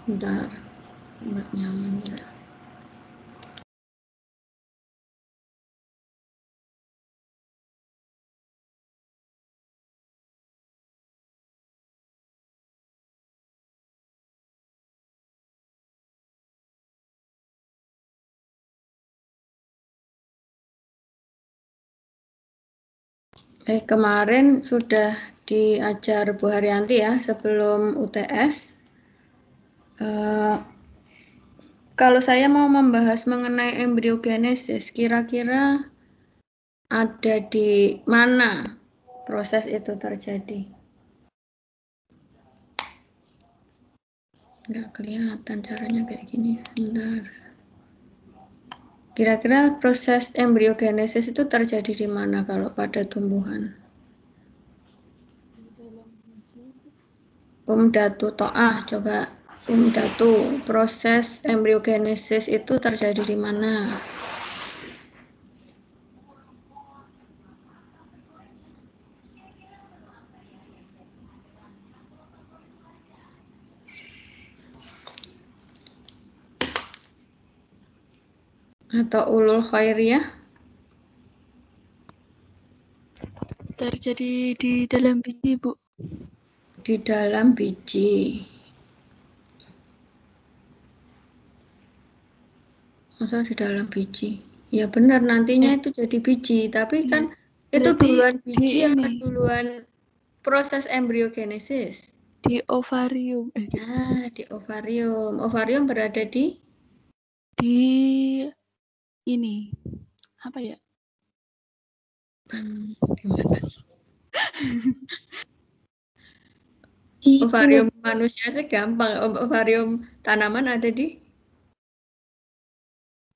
Bentar, nggak nyaman ya. Kemarin sudah diajar Bu Haryanti ya sebelum UTS. Kalau saya mau membahas mengenai embriogenesis, kira-kira ada di mana proses itu terjadi? Nggak kelihatan caranya kayak gini. Bentar. Kira-kira proses embriogenesis itu terjadi di mana kalau pada tumbuhan? Datu To'ah, coba Datu, proses embriogenesis itu terjadi di mana? Atau Ulul Khairiyah? Terjadi di dalam biji, Bu. Di dalam biji. Masa di dalam biji? Ya benar, nantinya itu jadi biji, tapi kan itu duluan biji atau duluan proses embriogenesis? Di ovarium. Di ovarium. Ovarium berada di ini apa ya? ovarium manusia sih gampang. Ovarium tanaman ada di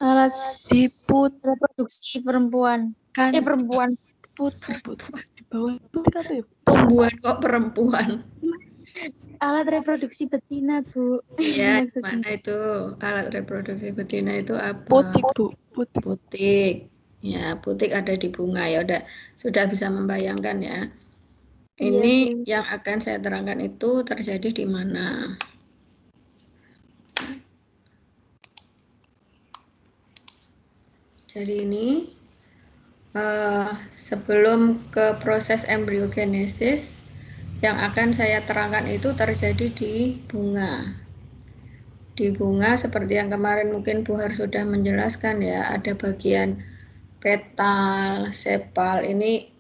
alat Di reproduksi perempuan. kan Perempuan. di bawah putik apa ya? tumbuhan kok perempuan. Alat reproduksi betina, Bu. Iya, Maksudnya. mana itu alat reproduksi betina itu apa? Putik, Bu. Putik. Ya, putik ada di bunga. Ya udah, sudah bisa membayangkan ya. Ini Iya, yang akan saya terangkan itu terjadi di mana? Jadi ini sebelum ke proses embriogenesis yang akan saya terangkan itu terjadi di bunga. Di bunga seperti yang kemarin mungkin Bu Har sudah menjelaskan ya, ada bagian petal, sepal. Ini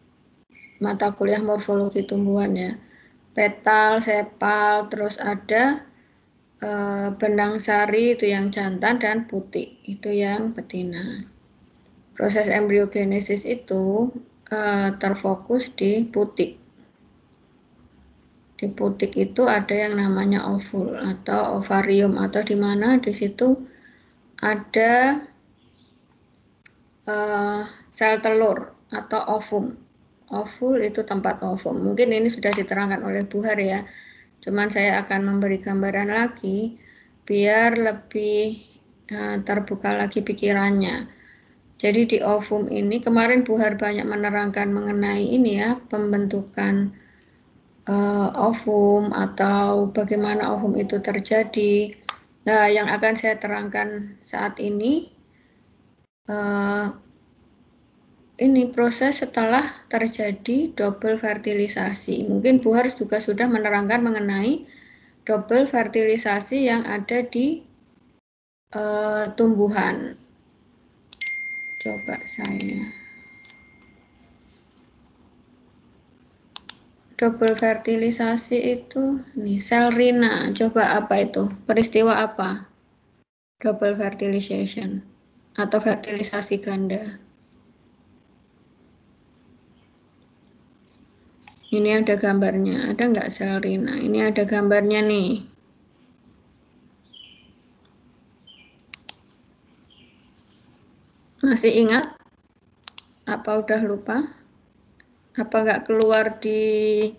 mata kuliah morfologi tumbuhan ya. Petal, sepal, terus ada benang sari itu yang jantan dan putik itu yang betina. Proses embriogenesis itu terfokus di putik. Di putik itu ada yang namanya ovul atau ovarium atau di mana di situ ada sel telur atau ovum. Ovul itu tempat ovum. Mungkin ini sudah diterangkan oleh Bu Har ya. Cuman saya akan memberi gambaran lagi biar lebih terbuka lagi pikirannya. Jadi di ovum ini kemarin Bu Har banyak menerangkan mengenai ini ya, pembentukan ovum atau bagaimana ovum itu terjadi. Nah, yang akan saya terangkan saat ini ini proses setelah terjadi double fertilisasi. Mungkin Bu Har juga sudah menerangkan mengenai double fertilisasi yang ada di tumbuhan. Coba saya. Double fertilisasi itu nih sel rina. Coba apa itu? Peristiwa apa? Double fertilization atau fertilisasi ganda. Ini ada gambarnya. Ada nggak sel rina? Ini ada gambarnya nih. Masih ingat? Apa udah lupa? Apa nggak keluar di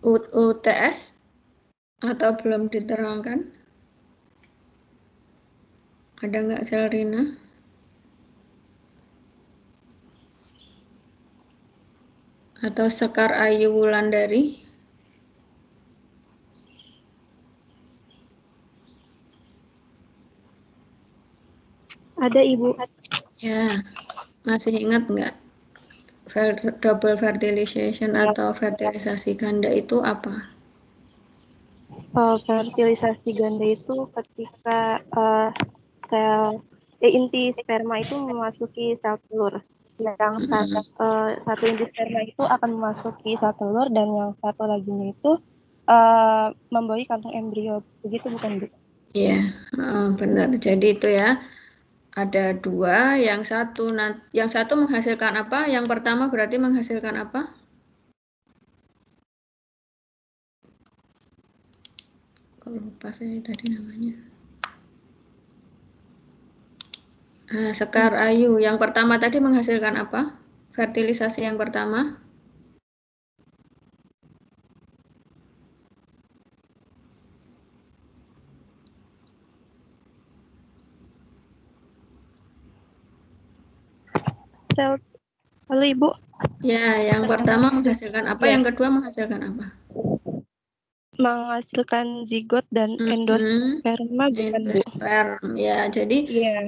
UTS? Atau belum diterangkan? Ada nggak sel rina? Atau Sekar Ayu Wulandari? Ada Ibu. Ya, masih ingat nggak? Double fertilization Ya. atau fertilisasi ganda itu apa? Fertilisasi ganda itu ketika inti sperma itu memasuki sel telur. Yang satu inti sperma itu akan memasuki sel telur dan yang satu laginya itu membawa kantong embrio. Begitu bukan, Bu? Iya, benar. Jadi itu ya. Ada dua, yang satu menghasilkan apa? Yang pertama berarti menghasilkan apa? Kok lupa saya tadi namanya. Sekar Ayu. Yang pertama tadi menghasilkan apa? Fertilisasi yang pertama. Halo Ibu. Ya, yang pertama menghasilkan apa? Ya. Yang kedua menghasilkan apa? Menghasilkan zigot dan endosperma, bukan, Bu? Endosperm. Ya, jadi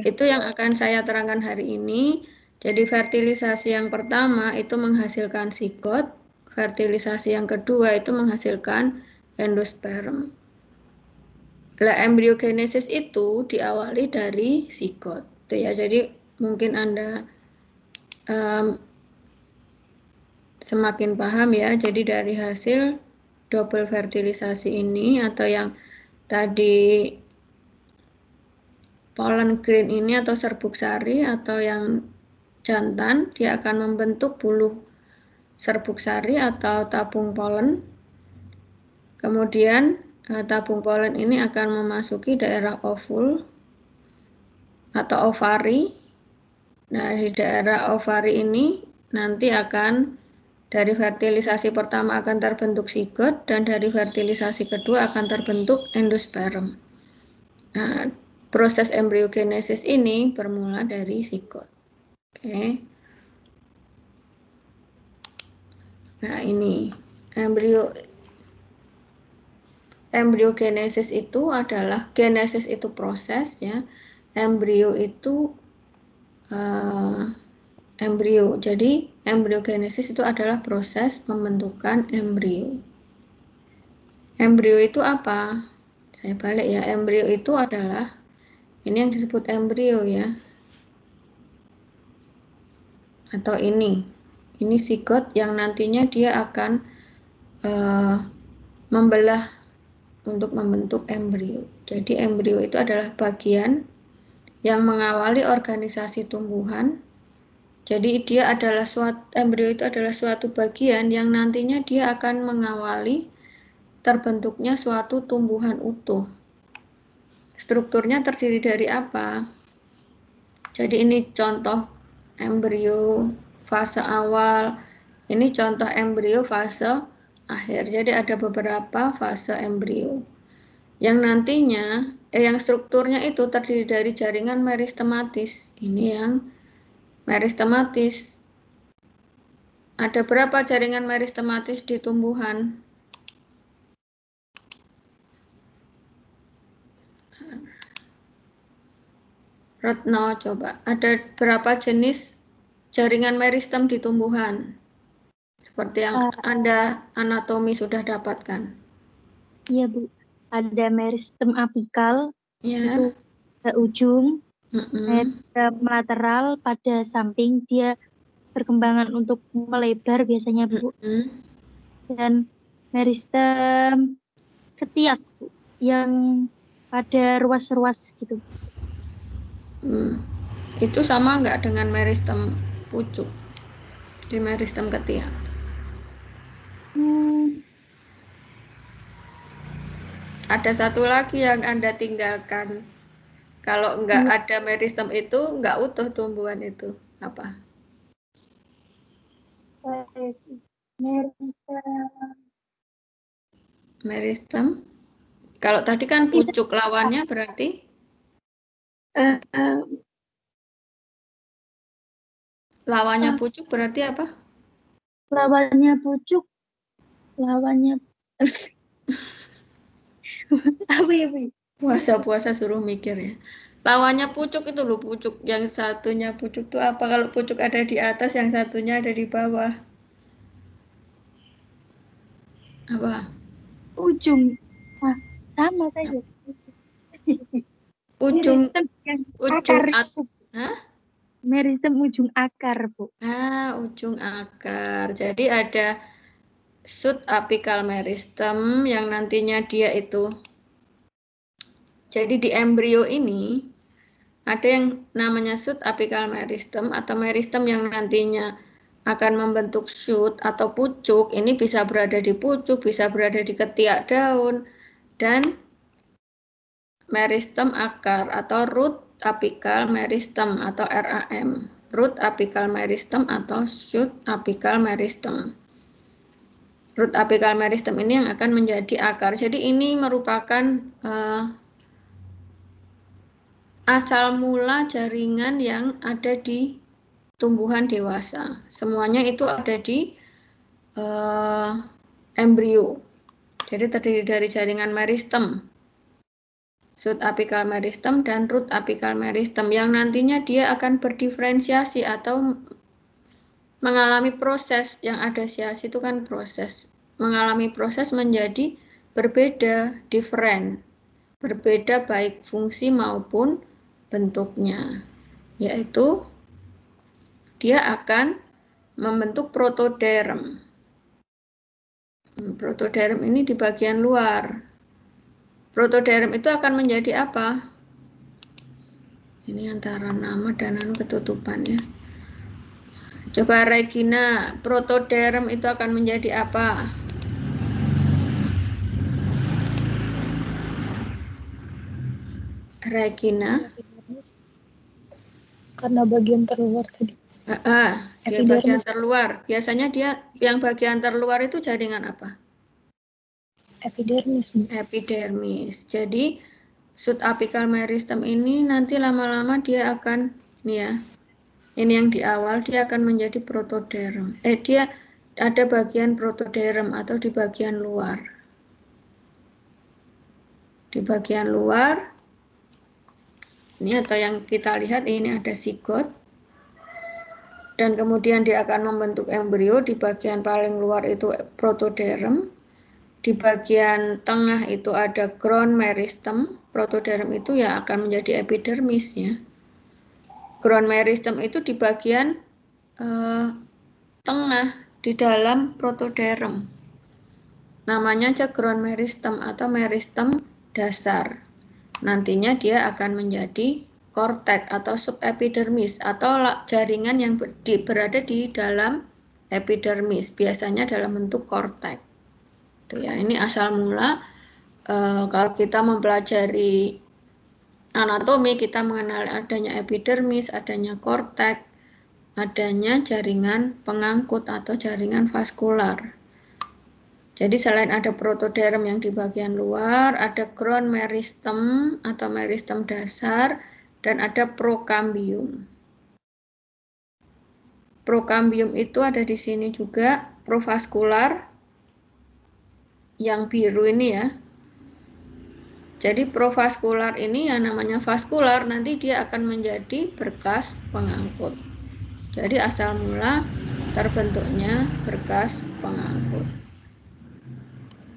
itu yang akan saya terangkan hari ini. Jadi fertilisasi yang pertama itu menghasilkan zigot, fertilisasi yang kedua itu menghasilkan endosperm. Lah embryogenesis itu diawali dari zigot. Ya, jadi mungkin Anda semakin paham ya. Jadi dari hasil double fertilisasi ini atau yang tadi pollen grain ini atau serbuk sari atau yang jantan, dia akan membentuk buluh serbuk sari atau tabung polen. Kemudian tabung polen ini akan memasuki daerah ovul atau ovari. Nah, di daerah ovari ini nanti akan dari fertilisasi pertama akan terbentuk zigot dan dari fertilisasi kedua akan terbentuk endosperm. Nah, proses embryogenesis ini bermula dari zigot. Oke. Nah, ini embryogenesis itu adalah genesis itu proses ya. Embrio itu embrio. Jadi embryogenesis itu adalah proses pembentukan embrio. Embrio itu apa? Saya balik ya. Embrio itu adalah ini yang disebut embrio ya. Atau ini zigot yang nantinya dia akan membelah untuk membentuk embrio. Jadi embrio itu adalah bagian yang mengawali organisasi tumbuhan. Jadi embrio itu adalah suatu bagian yang nantinya dia akan mengawali terbentuknya suatu tumbuhan utuh. Strukturnya terdiri dari apa? Jadi ini contoh embrio fase awal, ini contoh embrio fase akhir. Jadi ada beberapa fase embrio. Yang nantinya, yang strukturnya itu terdiri dari jaringan meristematis. Ini yang meristematis. Ada berapa jaringan meristematis di tumbuhan? Retno, coba. Ada berapa jenis jaringan meristem di tumbuhan? Seperti yang Anda anatomi sudah dapatkan. Iya, Bu. Ada meristem apikal, Ya. itu ke ujung, meristem lateral pada samping, dia perkembangan untuk melebar biasanya, Bu. Dan meristem ketiak, Bu, yang pada ruas-ruas gitu. Itu sama nggak dengan meristem pucuk di meristem ketiak? Ada satu lagi yang Anda tinggalkan. Kalau nggak ada meristem itu, nggak utuh tumbuhan itu. Apa? Meristem. Kalau tadi kan pucuk, lawannya berarti? Lawannya pucuk berarti apa? Lawannya pucuk. Apa ya, Bu? Puasa-puasa suruh mikir ya. Lawannya pucuk itu loh, pucuk. Yang satunya pucuk itu apa? Kalau pucuk ada di atas, yang satunya ada di bawah. Apa? Ujung. Ah, sama saja. Ujung, Akar. Hah? Meristem ujung akar, Bu. Ujung akar. Jadi ada shoot apical meristem yang nantinya dia itu. Jadi di embrio ini ada yang namanya shoot apical meristem atau meristem yang nantinya akan membentuk shoot atau pucuk. Ini bisa berada di pucuk, bisa berada di ketiak daun, dan meristem akar atau root apical meristem atau RAM. Root apical meristem atau shoot apical meristem. Root apical meristem ini yang akan menjadi akar. Jadi ini merupakan asal mula jaringan yang ada di tumbuhan dewasa. Semuanya itu ada di embrio. Jadi terdiri dari jaringan meristem, shoot apical meristem dan root apical meristem yang nantinya dia akan berdiferensiasi atau mengalami proses. Yang ada siasi itu kan proses. Mengalami proses menjadi berbeda, different. Berbeda baik fungsi maupun bentuknya. Yaitu dia akan membentuk protoderm. Protoderm ini di bagian luar. Protoderm itu akan menjadi apa? Ini antara nama dan ketutupan ya. Coba Regina, protoderm itu akan menjadi apa? Regina? Karena bagian terluar tadi. Dia bagian terluar. Biasanya dia yang bagian terluar itu jaringan apa? Epidermis. Epidermis. Jadi shoot apical meristem ini nanti lama-lama dia akan, nih ya, ini yang di awal dia akan menjadi protoderm. Dia ada bagian protoderm atau di bagian luar. Di bagian luar, ini atau yang kita lihat ini ada zigot. Dan kemudian dia akan membentuk embrio. Di bagian paling luar itu protoderm. Di bagian tengah itu ada ground meristem. Protoderm itu ya akan menjadi epidermis ya. Ground meristem itu di bagian tengah di dalam protoderm. Namanya aja ground meristem atau meristem dasar. Nantinya dia akan menjadi kortek atau subepidermis atau jaringan yang berada di dalam epidermis, biasanya dalam bentuk kortek. Tuh ya, ini asal mula kalau kita mempelajari anatomi, kita mengenal adanya epidermis, adanya kortek, adanya jaringan pengangkut atau jaringan vaskular. Jadi selain ada protoderm yang di bagian luar, ada ground meristem atau meristem dasar, dan ada prokambium. Prokambium itu ada di sini juga, provaskular, yang biru ini ya. Jadi provaskular ini yang namanya vaskular, nanti dia akan menjadi berkas pengangkut. Jadi asal mula terbentuknya berkas pengangkut.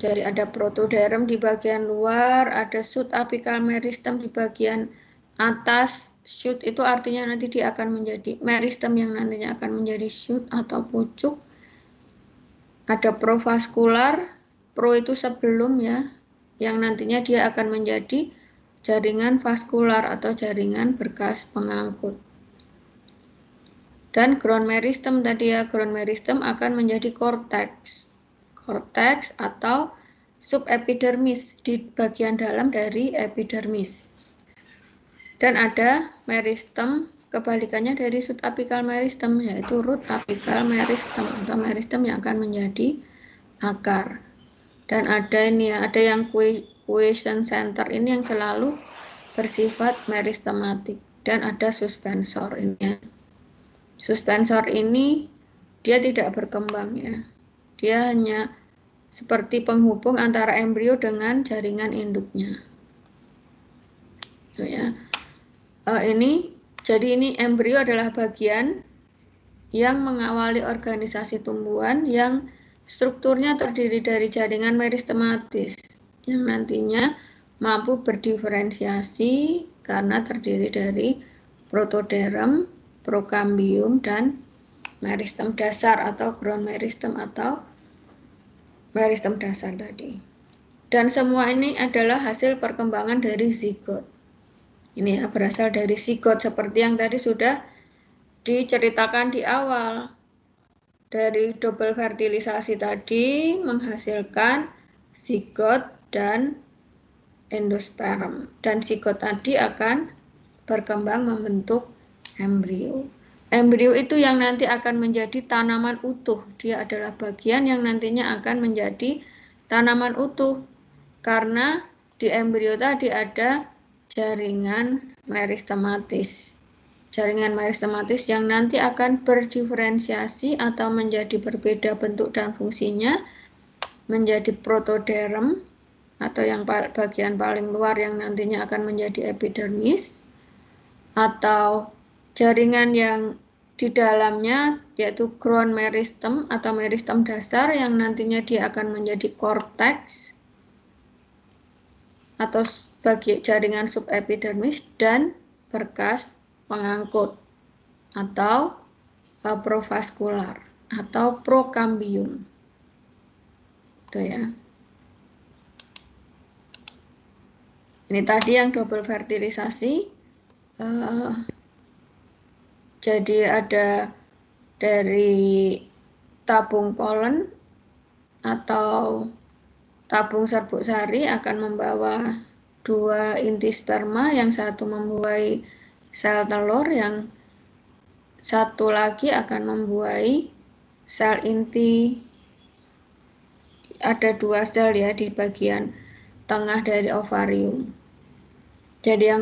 Jadi ada protoderm di bagian luar, ada shoot apical meristem di bagian atas. Shoot itu artinya nanti dia akan menjadi meristem yang nantinya akan menjadi shoot atau pucuk. Ada provaskular, pro itu sebelum ya, yang nantinya dia akan menjadi jaringan vaskular atau jaringan berkas pengangkut. Dan ground meristem tadi ya, ground meristem akan menjadi korteks. Korteks atau subepidermis di bagian dalam dari epidermis. Dan ada meristem kebalikannya dari shoot apical meristem, yaitu root apical meristem atau meristem yang akan menjadi akar. Dan ada ini ya, ada yang quiescent center ini yang selalu bersifat meristematik, dan ada suspensor ini ya. Suspensor ini dia tidak berkembang ya. Dia hanya seperti penghubung antara embrio dengan jaringan induknya. Tuh ya. Jadi ini embrio adalah bagian yang mengawali organisasi tumbuhan yang strukturnya terdiri dari jaringan meristematis yang nantinya mampu berdiferensiasi karena terdiri dari protoderm, prokambium, dan meristem dasar atau ground meristem atau meristem dasar tadi. Dan semua ini adalah hasil perkembangan dari zigot. Ini ya, berasal dari zigot seperti yang tadi sudah diceritakan di awal. Dari double fertilisasi tadi menghasilkan zigot dan endosperm. Dan zigot tadi akan berkembang membentuk embrio. Embrio itu yang nanti akan menjadi tanaman utuh. Dia adalah bagian yang nantinya akan menjadi tanaman utuh. Karena di embrio tadi ada jaringan meristematis. Jaringan meristematis yang nanti akan berdiferensiasi atau menjadi berbeda bentuk dan fungsinya menjadi protoderm atau yang bagian paling luar yang nantinya akan menjadi epidermis, atau jaringan yang di dalamnya yaitu ground meristem atau meristem dasar yang nantinya dia akan menjadi korteks atau bagi jaringan subepidermis dan berkas pengangkut atau provaskular atau prokambium. Itu ya. Ini tadi yang double fertilisasi. Jadi ada dari tabung polen atau tabung serbuk sari akan membawa 2 inti sperma, yang satu membuahi sel telur, yang satu lagi akan membuahi sel inti. Ada 2 sel ya di bagian tengah dari ovarium. Jadi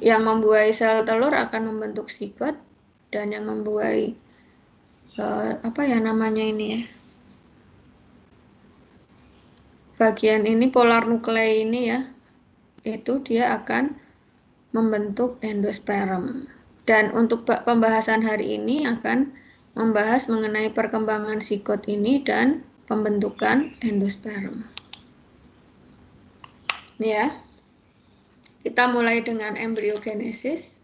yang membuahi sel telur akan membentuk zigot, dan yang membuahi apa ya namanya ini ya, bagian ini polar nuklei ini ya, itu dia akan membentuk endosperm. Dan untuk pembahasan hari ini akan membahas mengenai perkembangan zigot ini dan pembentukan endosperm. Ini ya, kita mulai dengan embriogenesis.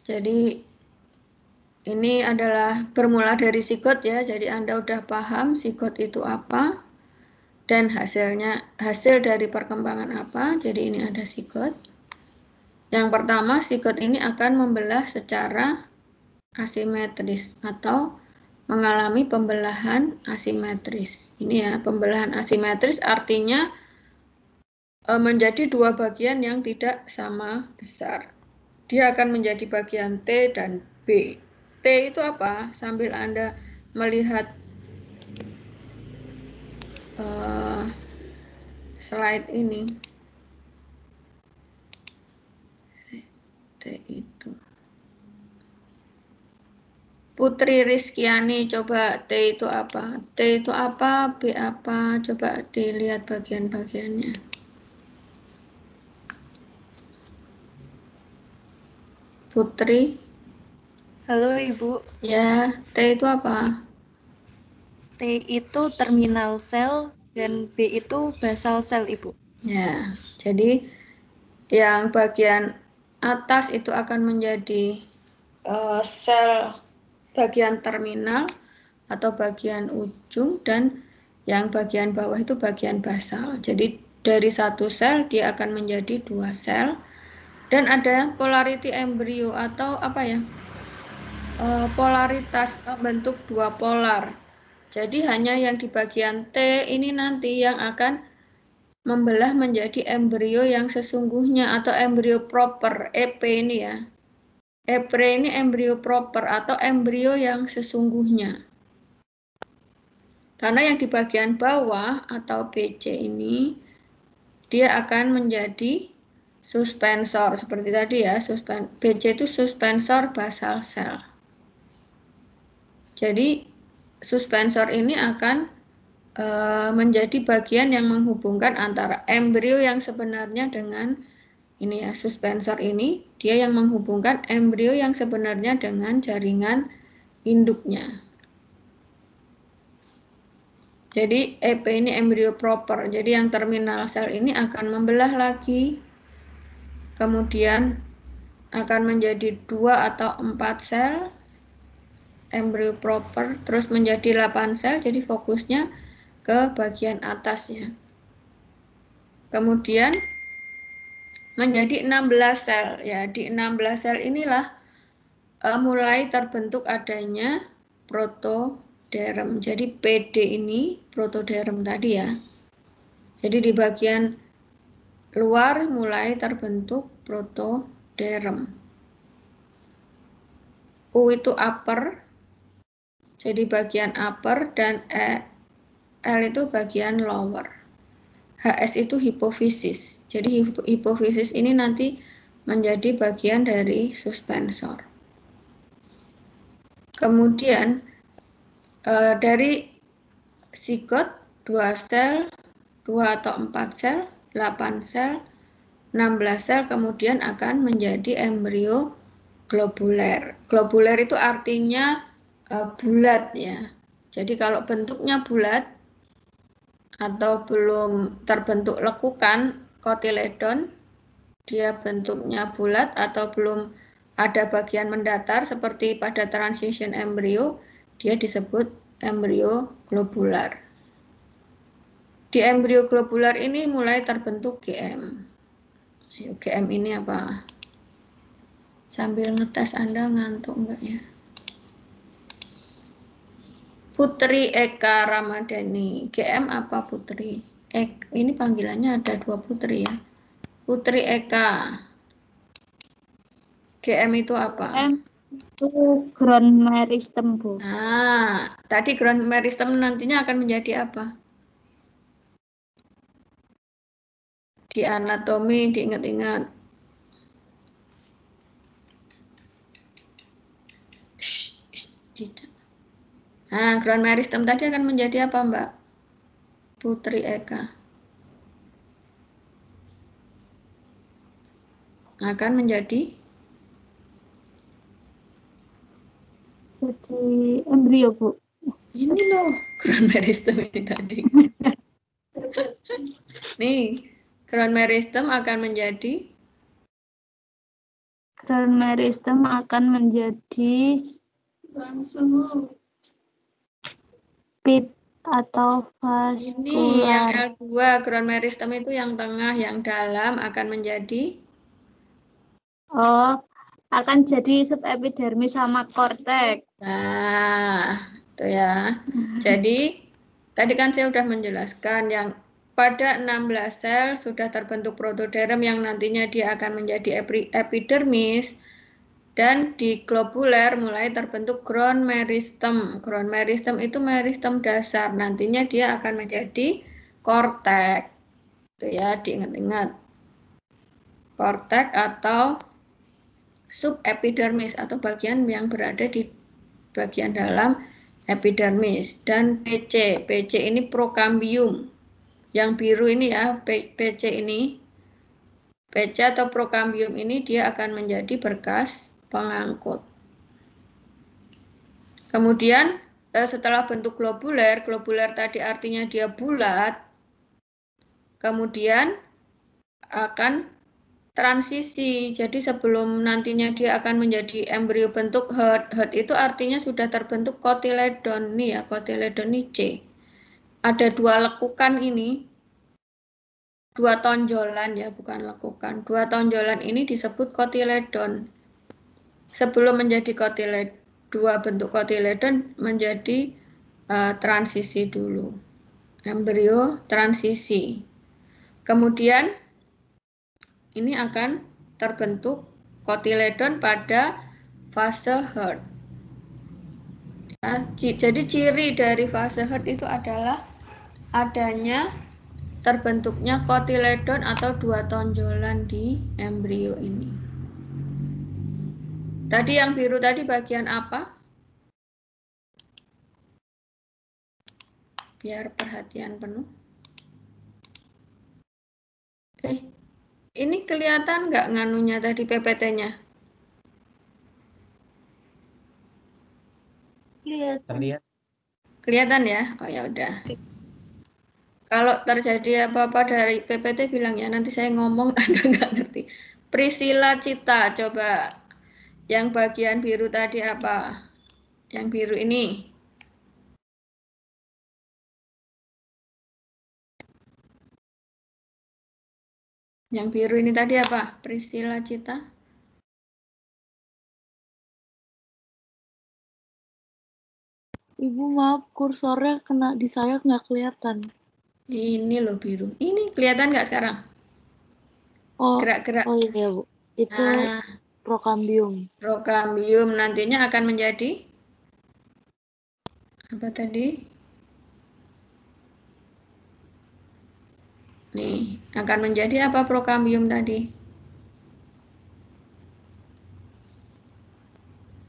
Jadi ini adalah bermula dari zigot ya. Jadi Anda udah paham zigot itu apa dan hasil dari perkembangan apa. Jadi ini ada zigot. Yang pertama, zigot ini akan membelah secara asimetris atau mengalami pembelahan asimetris. Ini ya, pembelahan asimetris artinya menjadi 2 bagian yang tidak sama besar. Dia akan menjadi bagian T dan B. T itu apa? Sambil Anda melihat slide ini. T itu. Putri Rizkyani, coba T itu apa? T itu apa? B apa? Coba dilihat bagian-bagiannya. Putri. Halo Ibu. Ya, T itu apa? T itu terminal sel dan B itu basal sel Ibu. Ya, jadi yang bagian atas itu akan menjadi sel bagian terminal atau bagian ujung, dan yang bagian bawah itu bagian basal. Jadi dari satu sel dia akan menjadi 2 sel. Dan ada polarity embrio atau apa ya, polaritas bentuk 2 polar. Jadi hanya yang di bagian T ini nanti yang akan membelah menjadi embrio yang sesungguhnya atau embrio proper, EP ini ya. EP ini embrio proper atau embrio yang sesungguhnya. Karena yang di bagian bawah atau BC ini dia akan menjadi suspensor seperti tadi ya, BC itu suspensor basal sel. Jadi suspensor ini akan menjadi bagian yang menghubungkan antara embrio yang sebenarnya dengan ini ya, suspensor ini dia yang menghubungkan embrio yang sebenarnya dengan jaringan induknya. Jadi EP ini embrio proper. Jadi yang terminal sel ini akan membelah lagi, kemudian akan menjadi 2 atau 4 sel embrio proper, terus menjadi 8 sel. Jadi fokusnya ke bagian atasnya. Kemudian menjadi 16 sel. Ya, di 16 sel inilah mulai terbentuk adanya protoderm. Jadi PD ini protoderm tadi ya. Jadi di bagian luar mulai terbentuk protoderm. U itu upper. Jadi bagian upper dan L itu bagian lower. HS itu hipofisis. Jadi hipofisis ini nanti menjadi bagian dari suspensor. Kemudian dari zigot 2 sel, 2 atau 4 sel, 8 sel, 16 sel kemudian akan menjadi embrio globuler. Globuler itu artinya bulat ya. Jadi kalau bentuknya bulat atau belum terbentuk lekukan kotiledon, dia bentuknya bulat atau belum ada bagian mendatar seperti pada transition embrio, dia disebut embrio globular. Di embrio globular ini mulai terbentuk GM. Ayo, GM ini apa? Sambil ngetes Anda ngantuk enggak ya? Putri Eka Ramadhani. GM apa Putri? Ini panggilannya ada 2 Putri ya. Putri Eka. GM itu apa? GM itu ground meristem, Bu. Nah, tadi ground meristem nantinya akan menjadi apa? Di anatomi diingat-ingat. Nah, ground meristem tadi akan menjadi apa, Mbak? Putri Eka. Akan menjadi? Jadi embrio, Bu. Ini loh, ground meristem ini tadi. Nih, ground meristem akan menjadi? Ground meristem akan menjadi langsung pit atau vaskular. Ini yang L2, ground meristem itu yang tengah, yang dalam akan menjadi? Oh, akan jadi subepidermis sama korteks. Nah, itu ya. Jadi, tadi kan saya sudah menjelaskan yang pada 16 sel sudah terbentuk protoderm yang nantinya dia akan menjadi epidermis. Dan di globuler mulai terbentuk ground meristem. Ground meristem itu meristem dasar. Nantinya dia akan menjadi korteks. Itu ya, diingat-ingat. Korteks atau subepidermis atau bagian yang berada di bagian dalam epidermis. Dan PC. PC ini prokambium. Yang biru ini ya, PC ini. PC atau prokambium ini dia akan menjadi berkas pengangkut. Kemudian setelah bentuk globuler, globuler tadi artinya dia bulat, kemudian akan transisi. Jadi sebelum nantinya dia akan menjadi embrio bentuk heart, heart itu artinya sudah terbentuk kotiledon. Nih ya, kotiledon ini C. Ada 2 lekukan ini, 2 tonjolan ya, bukan lekukan. 2 tonjolan ini disebut kotiledon. Sebelum menjadi kotiledon, 2 bentuk kotiledon menjadi transisi dulu. Embrio transisi. Kemudian ini akan terbentuk kotiledon pada fase heart. Ya, jadi ciri dari fase heart itu adalah adanya terbentuknya kotiledon atau 2 tonjolan di embrio ini. Tadi yang biru tadi bagian apa? biar perhatian penuh. Ini kelihatan nggak nganunya tadi PPT-nya? Kelihatan. Kelihatan ya? Oh ya udah. Kalau terjadi apa-apa dari PPT bilang ya, nanti saya ngomong Anda nggak ngerti. Priscilla Cita, coba yang bagian biru tadi apa? Yang biru ini. Yang biru ini tadi apa? Priscilla Cita. Ibu maaf, kursornya kena di saya nggak kelihatan. Ini loh biru. Ini kelihatan nggak sekarang? Oh, Gerak-gerak. oh iya Bu. Itu Nah, prokambium. prokambium nantinya akan menjadi apa tadi? Nih, akan menjadi apa prokambium tadi?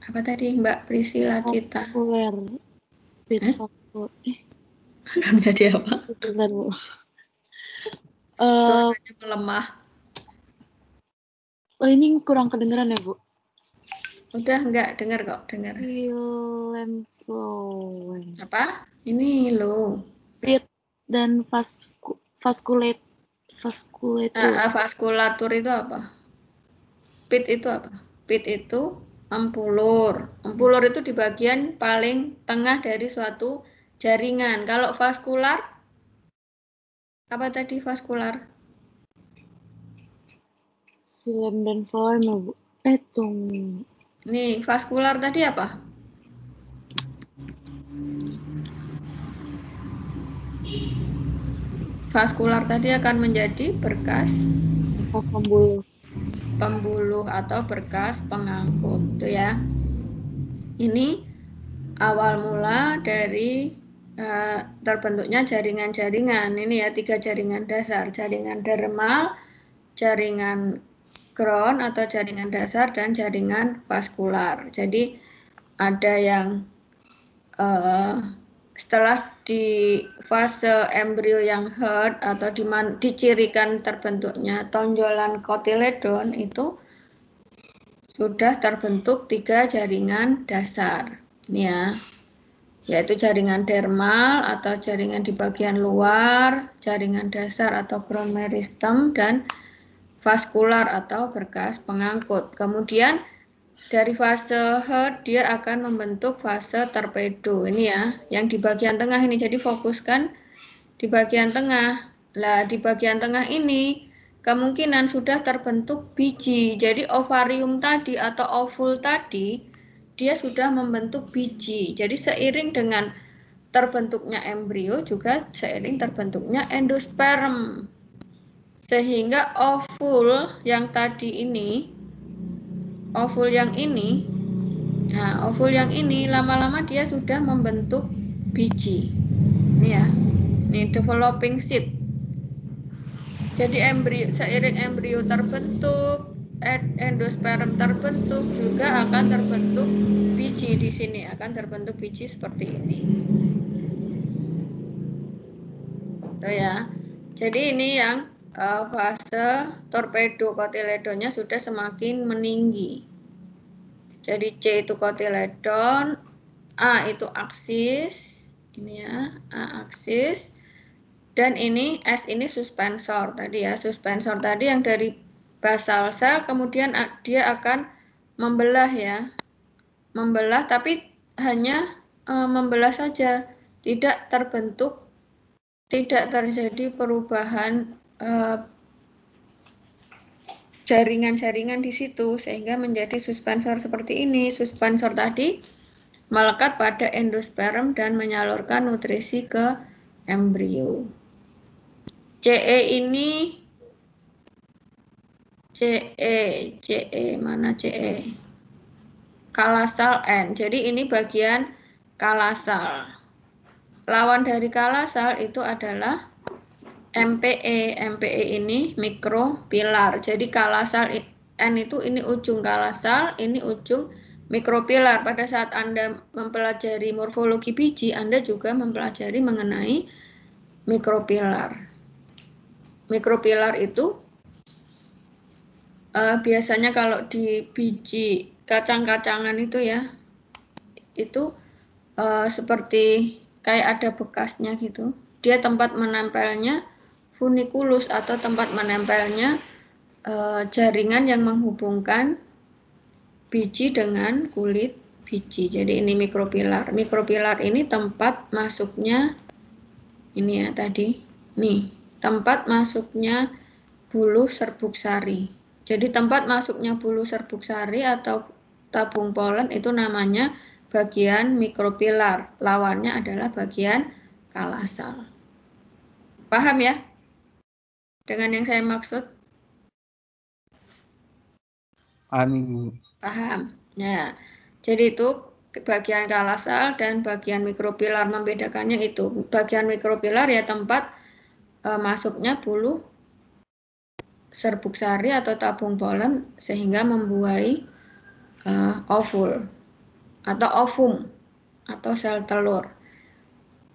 Apa tadi Mbak Priscilla Cita? Vaskuler. Pit vaskuler. Akan menjadi apa? Bentar Bu. Suaranya melemah. Oh ini kurang kedengeran ya Bu? Udah enggak dengar kok, dengar. Phloem phloem. Apa? Ini loh. Pit dan vaskulatur. Vaskulatur itu apa? Pit itu apa? Pit itu empulur. Empulur itu di bagian paling tengah dari suatu jaringan. Kalau vaskular, apa tadi vaskular? Xilem dan phloem ya Bu? Tunggu. Nih, vaskular tadi apa? Vaskular tadi akan menjadi berkas pembuluh atau berkas pengangkut, itu ya. Ini awal mula dari terbentuknya jaringan-jaringan. Ini ya 3 jaringan dasar, jaringan dermal, jaringan ground atau jaringan dasar, dan jaringan vaskular. Jadi ada yang setelah di fase embrio yang herd atau dicirikan terbentuknya tonjolan kotiledon, itu sudah terbentuk 3 jaringan dasar. Ini ya, yaitu jaringan dermal atau jaringan di bagian luar, jaringan dasar atau ground meristem, dan vaskular atau berkas pengangkut. Kemudian dari fase herd dia akan membentuk fase torpedo. Ini ya, yang di bagian tengah ini. Jadi fokuskan di bagian tengah. Lah, di bagian tengah ini kemungkinan sudah terbentuk biji. Jadi ovarium tadi atau ovul tadi dia sudah membentuk biji. Jadi seiring dengan terbentuknya embrio juga seiring terbentuknya endosperm. Sehingga ovul yang tadi ini, ovul yang ini, nah ovul yang ini lama-lama dia sudah membentuk biji. Ini ya, ini developing seed. Jadi seiring embrio terbentuk, endosperm terbentuk, juga akan terbentuk biji di sini, akan terbentuk biji seperti ini. Tuh ya. Jadi ini yang fase torpedo kotiledonnya sudah semakin meninggi. Jadi C itu kotiledon, A itu aksis, ini ya, A aksis, dan ini S ini suspensor tadi ya, suspensor tadi yang dari basal sel, kemudian dia akan membelah ya, membelah tapi hanya membelah saja, tidak terbentuk, tidak terjadi perubahan jaringan-jaringan di situ sehingga menjadi suspensor seperti ini. Suspensor tadi melekat pada endosperm dan menyalurkan nutrisi ke embrio. CE ini CE mana CE? Kalasal N. Jadi ini bagian kalasal. Lawan dari kalasal itu adalah MPE. MPE ini mikropilar. Jadi kalasal N itu ini ujung kalasal, ini ujung mikropilar. Pada saat Anda mempelajari morfologi biji, Anda juga mempelajari mengenai mikropilar. Mikropilar itu biasanya kalau di biji kacang-kacangan itu ya, itu seperti kayak ada bekasnya gitu. Dia tempat menempelnya funikulus atau tempat menempelnya jaringan yang menghubungkan biji dengan kulit biji. Jadi ini mikropilar. Mikropilar ini tempat masuknya, ini ya tadi, nih tempat masuknya buluh serbuk sari. Jadi tempat masuknya buluh serbuk sari atau tabung polen itu namanya bagian mikropilar. Lawannya adalah bagian kalasal. Paham ya? Dengan yang saya maksud? Paham. Ya. Jadi itu bagian kalasal dan bagian mikropilar. Membedakannya itu. Bagian mikropilar ya tempat masuknya buluh serbuk sari atau tabung polen sehingga membuahi ovul atau ovum atau sel telur.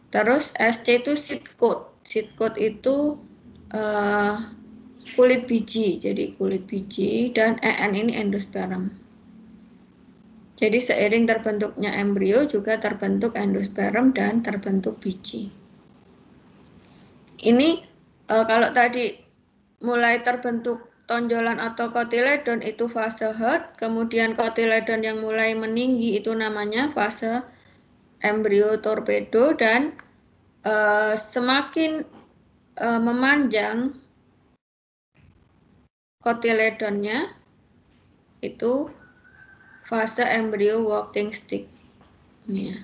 Terus SC itu seed coat. Seed coat itu kulit biji, jadi kulit biji, dan EN ini endosperm. Jadi seiring terbentuknya embrio juga terbentuk endosperm dan terbentuk biji. Ini kalau tadi mulai terbentuk tonjolan atau kotiledon itu fase heart, kemudian kotiledon yang mulai meninggi itu namanya fase embrio torpedo, dan semakin memanjang kotiledonnya itu fase embrio walking stick. Ya.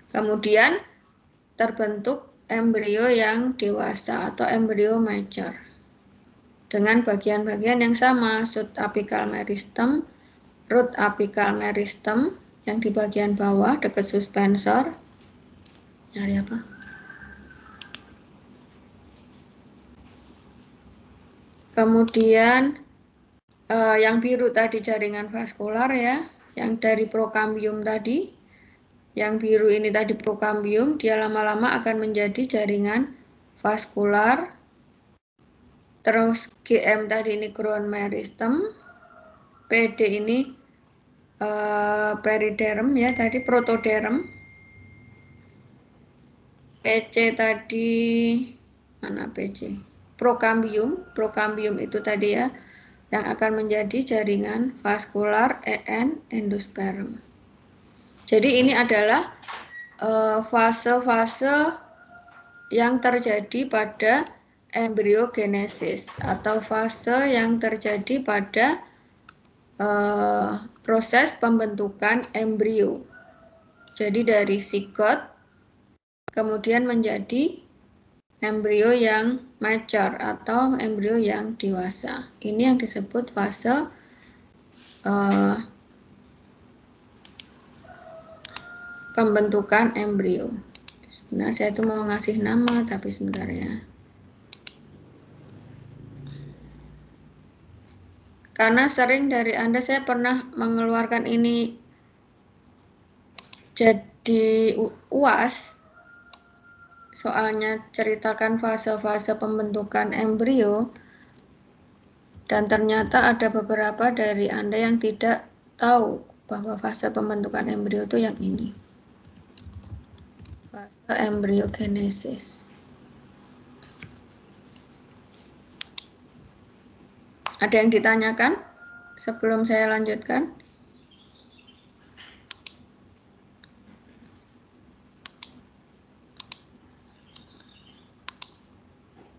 Kemudian terbentuk embrio yang dewasa atau embrio mature dengan bagian-bagian yang sama, subapical meristem, root apical meristem yang di bagian bawah dekat suspensor. Nyari apa? Kemudian yang biru tadi jaringan vaskular ya, yang dari prokambium tadi. Yang biru ini tadi prokambium, dia lama-lama akan menjadi jaringan vaskular. Terus GM tadi ini ground meristem, PD ini periderm ya tadi, protoderm. PC tadi mana PC? Prokambium, prokambium itu tadi ya yang akan menjadi jaringan vaskular EN endosperm. Jadi ini adalah fase-fase yang terjadi pada embryogenesis atau fase yang terjadi pada proses pembentukan embrio. Jadi dari zigot kemudian menjadi embrio yang mature atau embrio yang dewasa. Ini yang disebut fase pembentukan embrio. Sebenarnya saya itu mau ngasih nama, tapi sebentar ya. Karena sering dari Anda saya pernah mengeluarkan ini jadi UAS. Soalnya ceritakan fase-fase pembentukan embrio, dan ternyata ada beberapa dari Anda yang tidak tahu bahwa fase pembentukan embrio itu yang ini. Fase embryogenesis. Ada yang ditanyakan sebelum saya lanjutkan?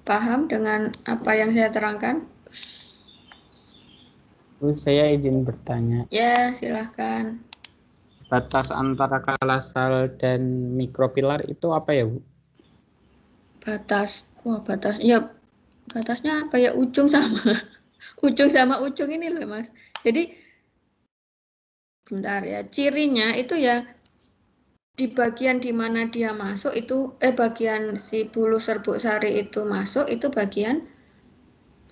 Paham dengan apa yang saya terangkan? Bu, saya izin bertanya. Ya, silahkan. Batas antara kalasal dan mikropilar itu apa ya, Bu? Batas, ya batasnya apa ya, ujung sama ujung sama ujung ini loh Mas. Jadi sebentar ya, cirinya itu ya di bagian di mana dia masuk itu bagian si buluh serbuk sari itu masuk itu bagian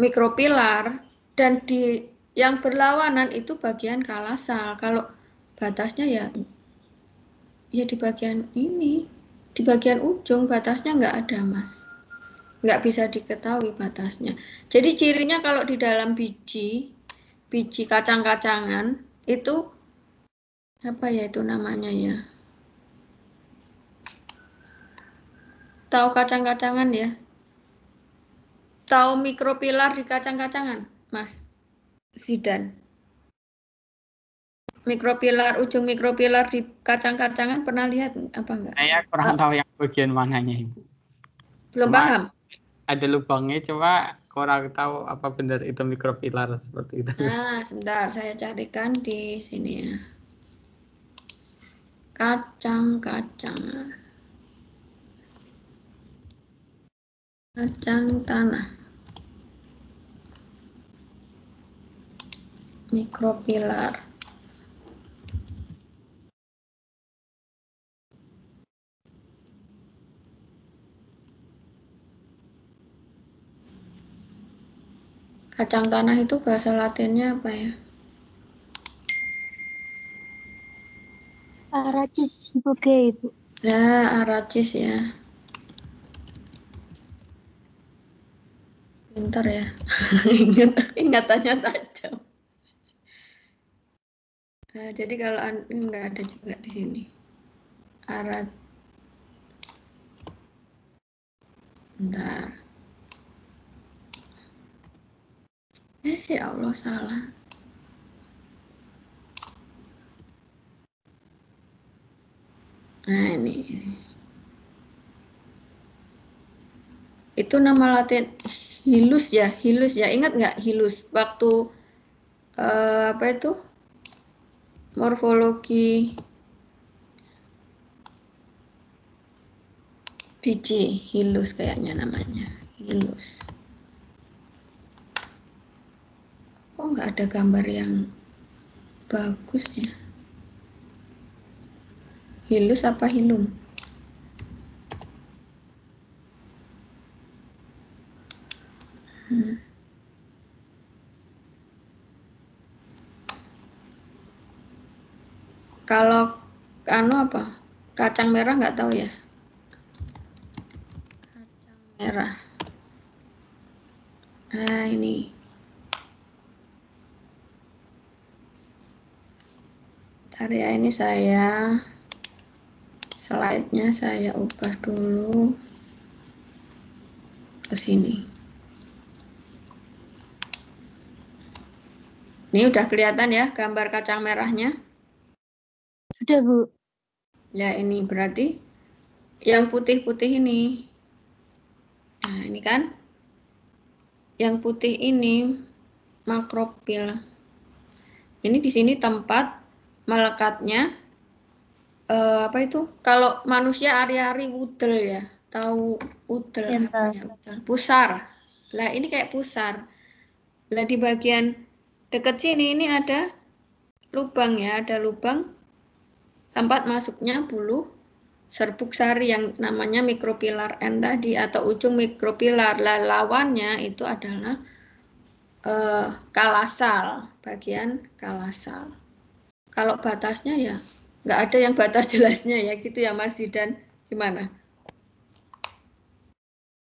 mikropilar, dan di yang berlawanan itu bagian kalasal. Kalau batasnya ya di bagian ini, di bagian ujung batasnya nggak ada, Mas. Nggak bisa diketahui batasnya. Jadi cirinya kalau di dalam biji kacang-kacangan itu apa ya itu namanya ya? Tahu kacang-kacangan ya? Tahu mikropilar di kacang-kacangan, Mas Zidan? Mikropilar, ujung mikropilar di kacang-kacangan pernah lihat apa enggak? Saya kurang tahu yang bagian mananya, Ibu. Belum Cuma paham? ada lubangnya, cuma kurang tahu apa benar itu mikropilar seperti itu. Nah, sebentar saya carikan di sini ya. Kacang-kacangan. Kacang tanah. Mikropilar. Kacang tanah itu bahasa Latinnya apa ya? Aracis hipogae, Ibu. Ya, aracis ya. Pintar ya. Ingatannya tajam. Nah, jadi kalau nggak ada juga di sini. Arat. Bentar. Ya Allah, salah. Nah, ini. Itu nama Latin hilus ya, hilus ya. Ingat nggak hilus? Waktu apa itu? Morfologi biji, hilus kayaknya namanya. Hilus. Kok nggak ada gambar yang bagus ya? Hilus apa hilum? Kalau apa? Kacang merah nggak tahu ya. Kacang merah. Nah, ini. Bentar ya, ini saya slide-nya saya ubah dulu ke sini. Ini udah kelihatan ya gambar kacang merahnya? Sudah, Bu. Ya, ini berarti yang putih-putih ini. Nah, ini kan. Yang putih ini makrofil. Ini di sini tempat melekatnya apa itu? Kalau manusia ari-ari wudel ya. Tahu wudel apa ya? Wudel. Pusar. Lah, ini kayak pusar. Lah, di bagian dekat sini ini ada lubang ya, ada lubang tempat masuknya bulu serbuk sari yang namanya mikropilar N tadi atau ujung mikropilar. Lah, lawannya itu adalah kalasal, bagian kalasal. Kalau batasnya ya nggak ada yang batas jelasnya ya gitu ya Mas Zidan, gimana?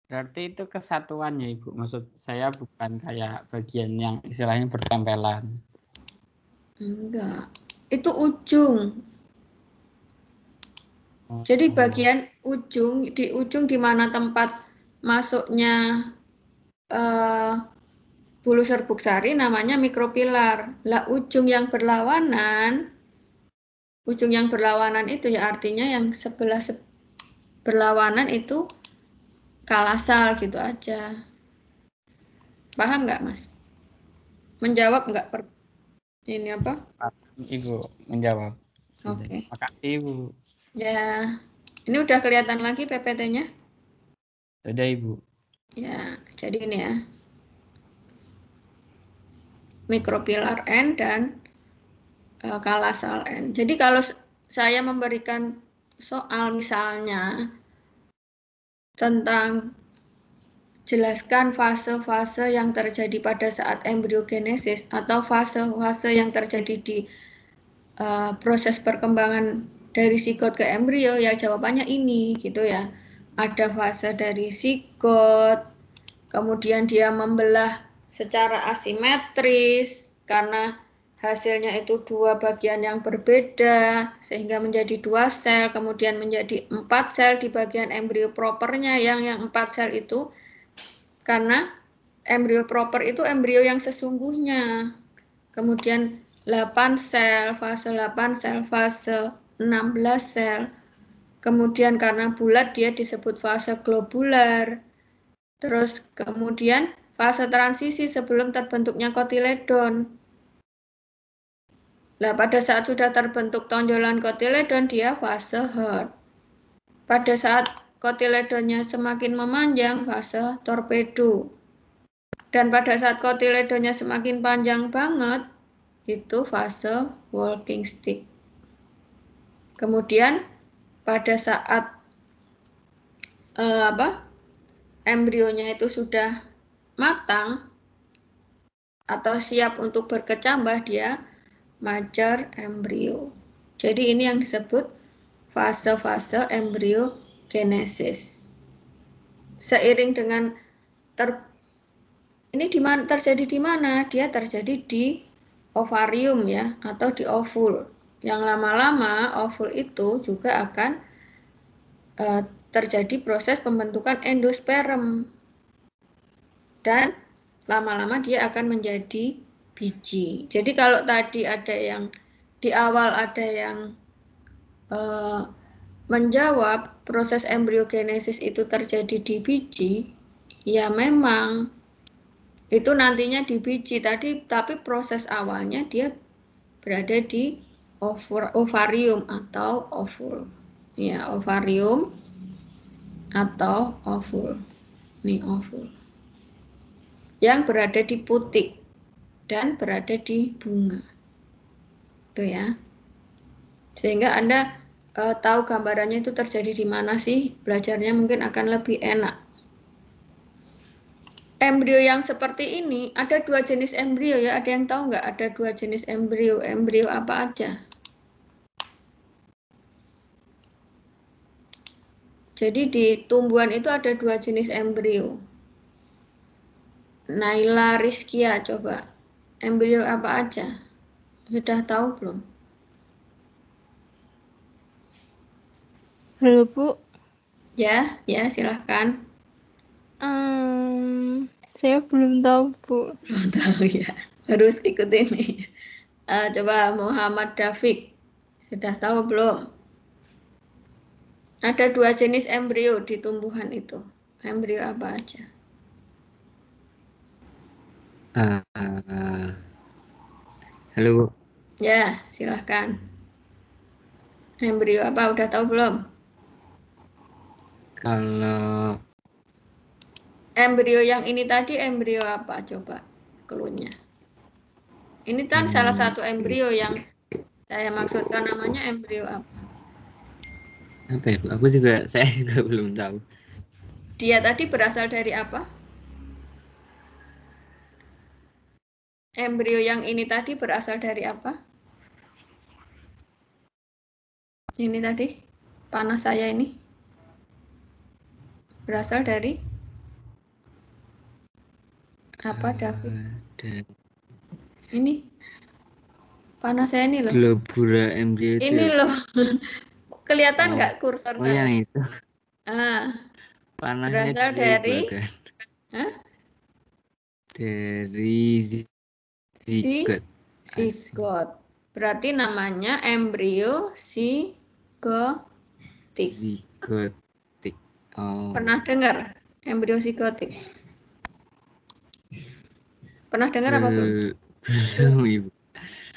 Berarti itu kesatuannya, Ibu. Maksud saya bukan kayak bagian yang istilahnya bertempelan. Enggak. Itu ujung. Jadi bagian ujung, di ujung di mana tempat masuknya bulu serbuk sari namanya mikropilar. Lah, ujung yang berlawanan itu ya artinya yang sebelah berlawanan itu kalasal gitu aja. Paham nggak, Mas? Menjawab nggak ini apa? Ibu menjawab. Oke. Makasih, Ibu. Ya, ini udah kelihatan lagi PPT-nya? Sudah, Ibu. Ya, jadi ini ya. Mikropilar N dan kalasal N. Jadi kalau saya memberikan soal misalnya tentang jelaskan fase-fase yang terjadi pada saat embriogenesis atau fase-fase yang terjadi di proses perkembangan dari zigot ke embrio, ya jawabannya ini gitu ya. Ada fase dari zigot, kemudian dia membelah secara asimetris karena hasilnya itu dua bagian yang berbeda sehingga menjadi 2 sel, kemudian menjadi 4 sel di bagian embrio propernya yang 4 sel itu karena embrio proper itu embrio yang sesungguhnya. Kemudian 8 sel, fase 8 sel, fase 16 sel. Kemudian karena bulat dia disebut fase globular. Terus kemudian fase transisi sebelum terbentuknya kotiledon. Nah, pada saat sudah terbentuk tonjolan kotiledon, dia fase Hurd. Pada saat kotiledonnya semakin memanjang, fase torpedo. Dan pada saat kotiledonnya semakin panjang banget, itu fase walking stick. Kemudian pada saat embrionya itu sudah matang atau siap untuk berkecambah, dia mature embrio. Jadi ini yang disebut fase-fase embryogenesis. Seiring dengan ini terjadi di mana? Dia terjadi di ovarium ya, atau di ovul. Yang lama-lama ovul itu juga akan terjadi proses pembentukan endosperm. Dan lama-lama dia akan menjadi biji. Jadi kalau tadi ada yang di awal ada yang menjawab proses embryogenesis itu terjadi di biji, ya memang itu nantinya di biji tadi, tapi proses awalnya dia berada di ovarium atau ovul. Ya, ovarium atau ovul. Ini ovul. Yang berada di putik dan berada di bunga. Itu ya. Sehingga Anda tahu gambarannya itu terjadi di mana sih, belajarnya mungkin akan lebih enak. Embrio yang seperti ini, ada 2 jenis embrio ya, ada yang tahu nggak ada 2 jenis embrio, embrio apa aja? Jadi di tumbuhan itu ada 2 jenis embrio. Naila Rizkia, coba. Embrio apa aja? Sudah tahu belum? Halo, Bu. Ya, silahkan. Saya belum tahu, Bu. Belum tahu ya. Harus ikut ini. Coba Muhammad Dafiq. Sudah tahu belum? Ada 2 jenis embrio di tumbuhan itu. Embrio apa aja? Halo, Bu. Ya, silahkan. Embrio apa? Udah tahu belum? Kalau Embrio yang ini tadi embrio apa? Coba cluenya. Ini kan salah satu embrio yang saya maksudkan, namanya embrio apa? apa ya, Bu? Saya juga belum tahu. Dia tadi berasal dari apa? Embrio yang ini tadi berasal dari apa? Ini tadi, panah saya ini. Berasal dari apa, David? Ini. Panah saya ini loh. Globura embrio itu. Ini loh. Kelihatan nggak kursor saya? Oh, yang itu. Panahnya berasal dari dari zigot. Zigot. Berarti namanya embrio zigotik. Zigotik. Oh. Pernah dengar embrio zigotik? Pernah dengar apa belum? Belum, Ibu.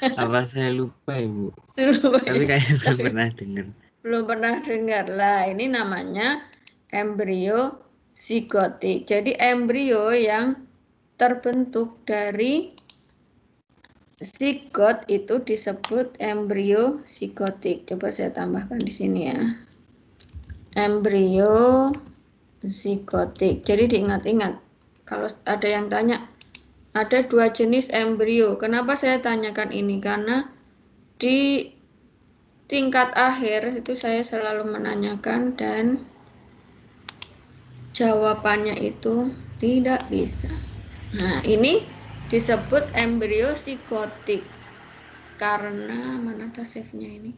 Apa saya lupa, Ibu? Tapi kayaknya belum pernah dengar. Belum pernah dengar. Lah, ini namanya embrio zigotik. Jadi embrio yang terbentuk dari zigot itu disebut embrio zigotik. Coba saya tambahkan di sini ya. Embrio zigotik. Jadi diingat-ingat. Kalau ada yang tanya, ada 2 jenis embrio. Kenapa saya tanyakan ini? Karena di tingkat akhir itu saya selalu menanyakan dan jawabannya itu tidak bisa. Nah, ini disebut embrio psikotik karena mana tas save-nya ini?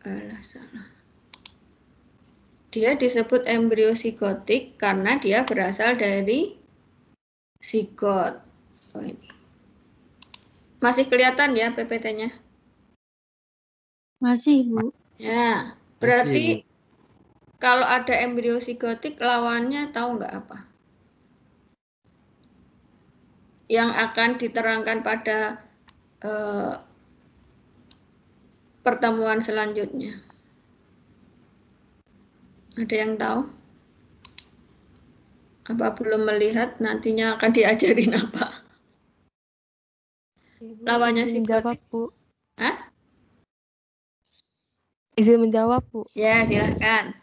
Salah. Dia disebut embrio psikotik karena dia berasal dari zigot. Oh, ini. Masih kelihatan ya PPT-nya? Masih, Bu. Ya, berarti kalau ada embrio psikotik lawannya tahu nggak apa? Yang akan diterangkan pada pertemuan selanjutnya. Ada yang tahu? Apa belum melihat nantinya akan diajarin apa? Ibu, Lawannya izin menjawab, psikotik. Bu. Hah? Izin menjawab, Bu. Ya, silahkan.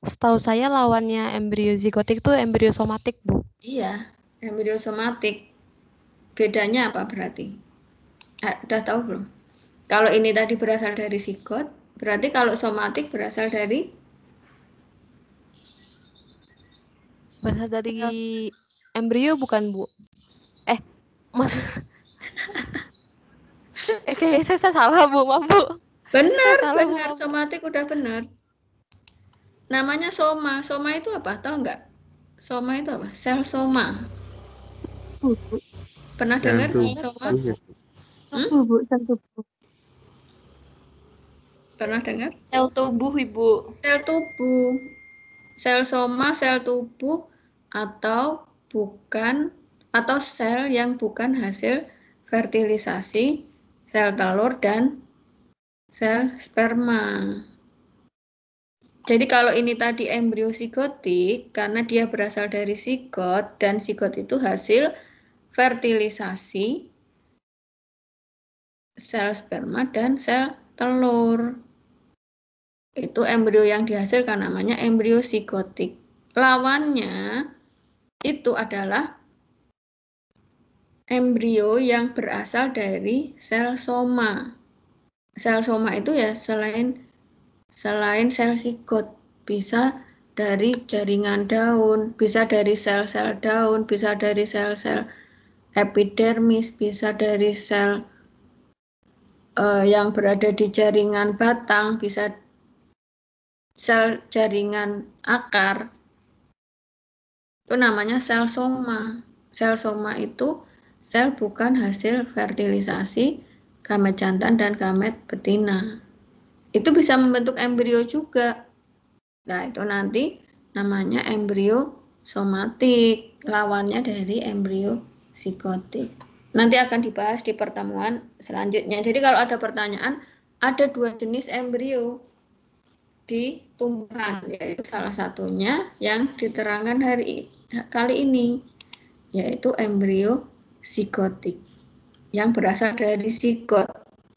Setahu saya lawannya embrio zigotik itu embrio somatik, Bu. Iya, embrio somatik. Bedanya apa berarti? Udah tahu belum? Kalau ini tadi berasal dari zigot, berarti kalau somatik berasal dari? Berasal dari embrio bukan, Bu? Mas. Kayaknya saya salah, Bu. Maaf, Bu. Benar, salah, benar. Bu. Somatik udah benar. Namanya soma. Soma itu apa? Tahu nggak? Soma itu apa? Sel soma. Pernah dengar soma? Bu, sel tubuh. Pernah dengar? Sel tubuh, Ibu. Sel tubuh. Sel soma, sel tubuh atau sel yang bukan hasil fertilisasi sel telur dan sel sperma. Jadi kalau ini tadi embrio zigotik, karena dia berasal dari zigot, dan zigot itu hasil fertilisasi sel sperma dan sel telur. Itu embrio yang dihasilkan namanya embrio zigotik. Lawannya itu adalah embrio yang berasal dari sel soma. Sel soma itu ya selain sel zigot, bisa dari jaringan daun, bisa dari sel-sel daun, bisa dari sel-sel epidermis, bisa dari sel yang berada di jaringan batang, bisa sel jaringan akar. Itu namanya sel soma. Sel soma itu sel bukan hasil fertilisasi gamet jantan dan gamet betina. Itu bisa membentuk embrio juga. Nah, itu nanti namanya embrio somatik, lawannya dari embrio psikotik. Nanti akan dibahas di pertemuan selanjutnya. Jadi kalau ada pertanyaan, ada 2 jenis embrio di tumbuhan, yaitu salah satunya yang diterangkan kali ini, yaitu embrio psikotik yang berasal dari zigot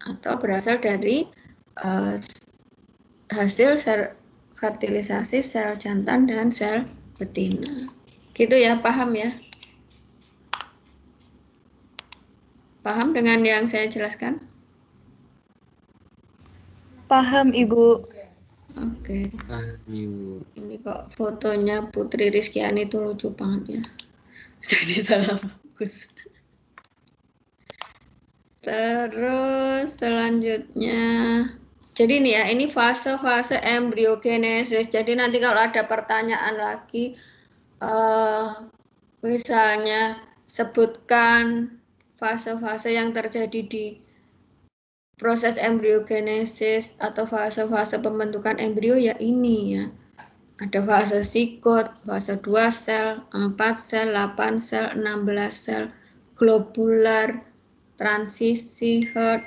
atau berasal dari hasil fertilisasi sel jantan dan sel betina. Gitu ya, paham ya? Paham dengan yang saya jelaskan? Paham, Ibu. Oke. Paham, Ibu. Ini kok fotonya Putri Rizkyani itu lucu banget ya. Jadi salah fokus. Terus selanjutnya, jadi nih ya, ini fase-fase embriogenesis. Jadi nanti kalau ada pertanyaan lagi, misalnya sebutkan fase-fase yang terjadi di proses embriogenesis atau fase-fase pembentukan embrio ya ini ya. Ada fase zigot, fase 2 sel, 4 sel, 8 sel, 16 sel, globular, transisi, herd,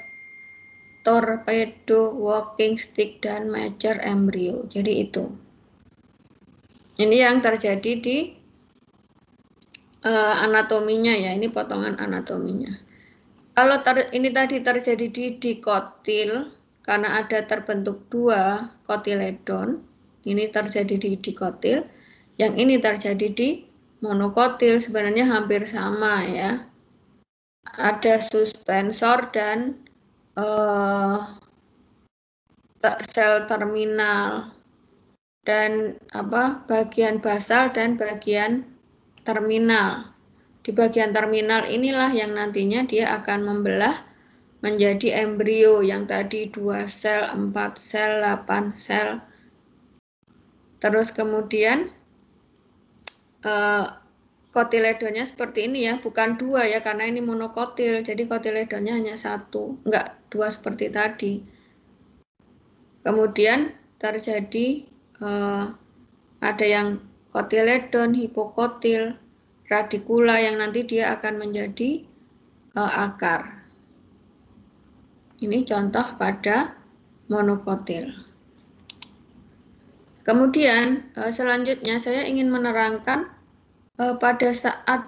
torpedo, walking stick, dan mature embryo. Jadi itu. Ini yang terjadi di anatominya ya, ini potongan anatominya. Kalau ini tadi terjadi di dikotil, karena ada terbentuk 2 kotiledon, ini terjadi di dikotil, yang ini terjadi di monokotil, sebenarnya hampir sama ya. ada suspensor dan sel terminal dan bagian basal dan bagian terminal. Di bagian terminal inilah yang nantinya dia akan membelah menjadi embrio yang tadi 2 sel, 4 sel, 8 sel. Terus kemudian kotiledonnya seperti ini ya, bukan 2 ya, karena ini monokotil, jadi kotiledonnya hanya 1, enggak 2 seperti tadi. Kemudian terjadi ada yang kotiledon, hipokotil, radikula yang nanti dia akan menjadi akar. Ini contoh pada monokotil. Kemudian selanjutnya saya ingin menerangkan pada saat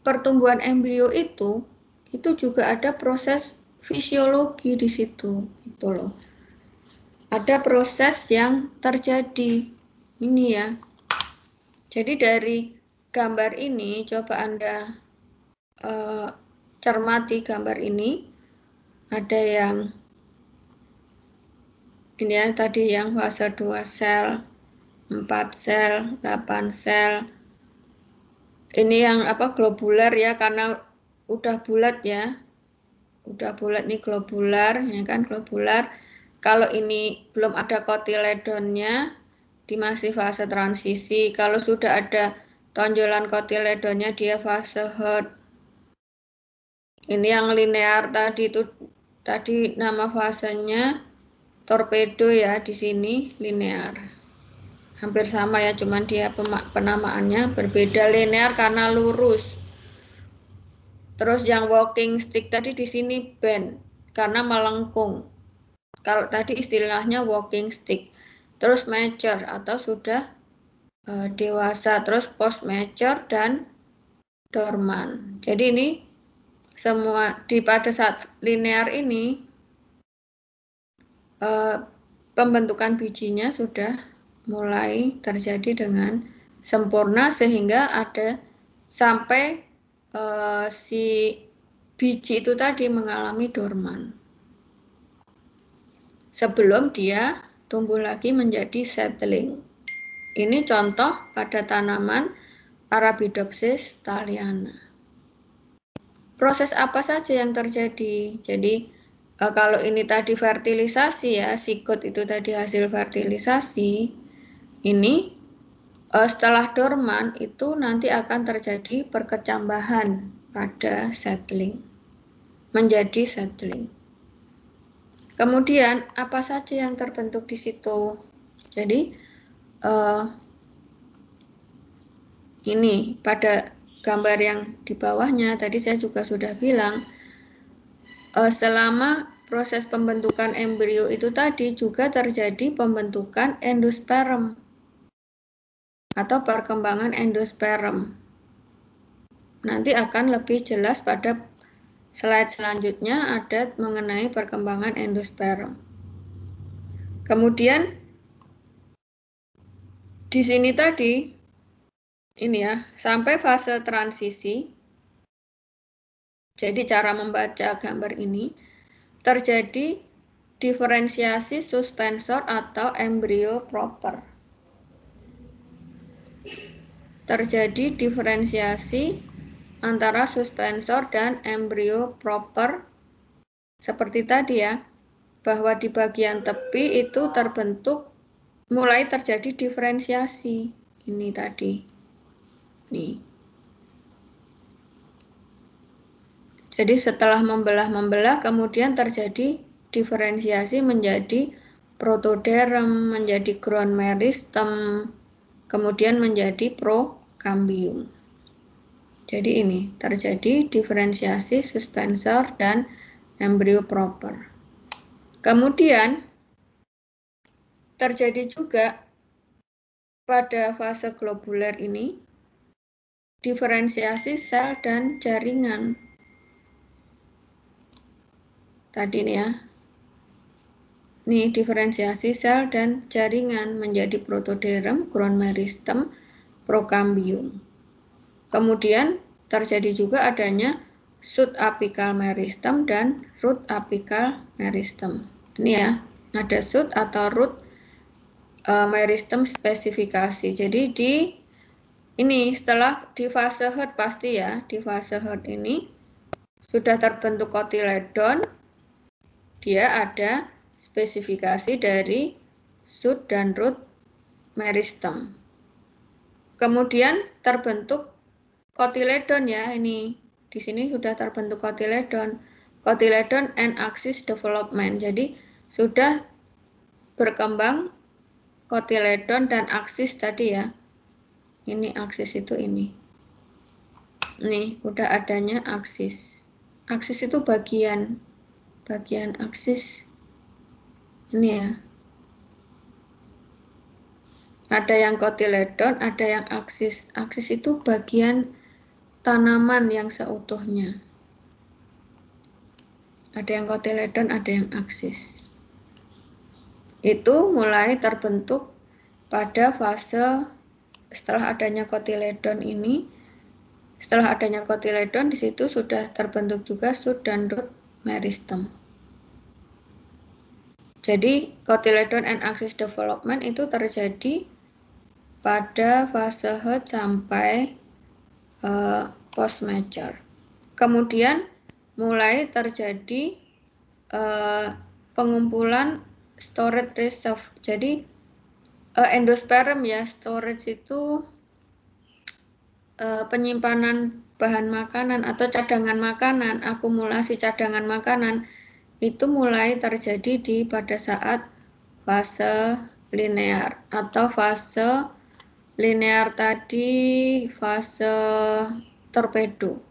pertumbuhan embrio itu juga ada proses fisiologi di situ, gitu loh. Ada proses yang terjadi ini ya. Jadi dari gambar ini coba Anda cermati gambar ini. Ada yang ini ya, tadi yang fase 2 sel, 4 sel, 8 sel. Ini yang globular ya, karena udah bulat ya. Udah bulat nih globular, ya kan, globular. Kalau ini belum ada kotiledonnya, di masih fase transisi. Kalau sudah ada tonjolan kotiledonnya, dia fase herd. Ini yang linear tadi itu, tadi nama fasenya torpedo ya, di sini linear. Hampir sama ya, cuman dia penamaannya berbeda. Linear karena lurus. Terus yang walking stick tadi di sini bend karena melengkung. Kalau tadi istilahnya walking stick. Terus mature atau sudah dewasa, terus post mature dan dorman. Jadi ini semua pada saat linear ini pembentukan bijinya sudah mulai terjadi dengan sempurna sehingga ada sampai si biji itu tadi mengalami dorman sebelum dia tumbuh lagi menjadi seedling. Ini contoh pada tanaman Arabidopsis thaliana. Proses apa saja yang terjadi? Jadi kalau ini tadi fertilisasi ya, sigot itu tadi hasil fertilisasi, ini setelah dorman itu nanti akan terjadi perkecambahan pada seedling, menjadi seedling. Kemudian apa saja yang terbentuk di situ? Jadi ini pada gambar yang di bawahnya tadi saya juga sudah bilang, selama proses pembentukan embrio itu tadi juga terjadi pembentukan endosperm atau perkembangan endosperm. Nanti akan lebih jelas pada slide selanjutnya ada mengenai perkembangan endosperm. Kemudian di sini tadi ini ya, sampai fase transisi. Jadi cara membaca gambar ini terjadi diferensiasi suspensor atau embrio proper. Terjadi diferensiasi antara suspensor dan embrio proper seperti tadi ya, bahwa di bagian tepi itu terbentuk mulai terjadi diferensiasi ini tadi nih. Jadi setelah membelah kemudian terjadi diferensiasi menjadi protoderm, menjadi ground meristem, kemudian menjadi prokambium. Jadi ini terjadi diferensiasi suspensor dan embrio proper. Kemudian terjadi juga pada fase globuler ini diferensiasi sel dan jaringan. Tadi nih ya. Nih diferensiasi sel dan jaringan menjadi protoderm, ground meristem, prokambium. Kemudian terjadi juga adanya subapical meristem dan root apical meristem. Ini ya, ada sud atau root meristem spesifikasi. Jadi ini setelah di fase Hurd pasti ya, di fase Hurd ini sudah terbentuk kotiledon, dia ada spesifikasi dari sud dan root meristem. Kemudian terbentuk kotiledon ya, ini di sini sudah terbentuk kotiledon and axis development. Jadi sudah berkembang kotiledon dan aksis tadi ya. Ini aksis itu ini. Nih, udah adanya aksis. Aksis itu bagian aksis. Ini ya. Ada yang kotiledon, ada yang aksis. Aksis itu bagian tanaman yang seutuhnya. Ada yang kotiledon, ada yang aksis. Itu mulai terbentuk pada fase setelah adanya kotiledon ini. Setelah adanya kotiledon, di situ sudah terbentuk juga sud dan root meristem. Jadi kotiledon and axis development itu terjadi pada fase Hurd sampai post mature. Kemudian mulai terjadi pengumpulan storage reserve. Jadi endosperm ya, storage itu penyimpanan bahan makanan atau cadangan makanan, akumulasi cadangan makanan itu mulai terjadi pada saat fase linear atau fase linear tadi fase torpedo.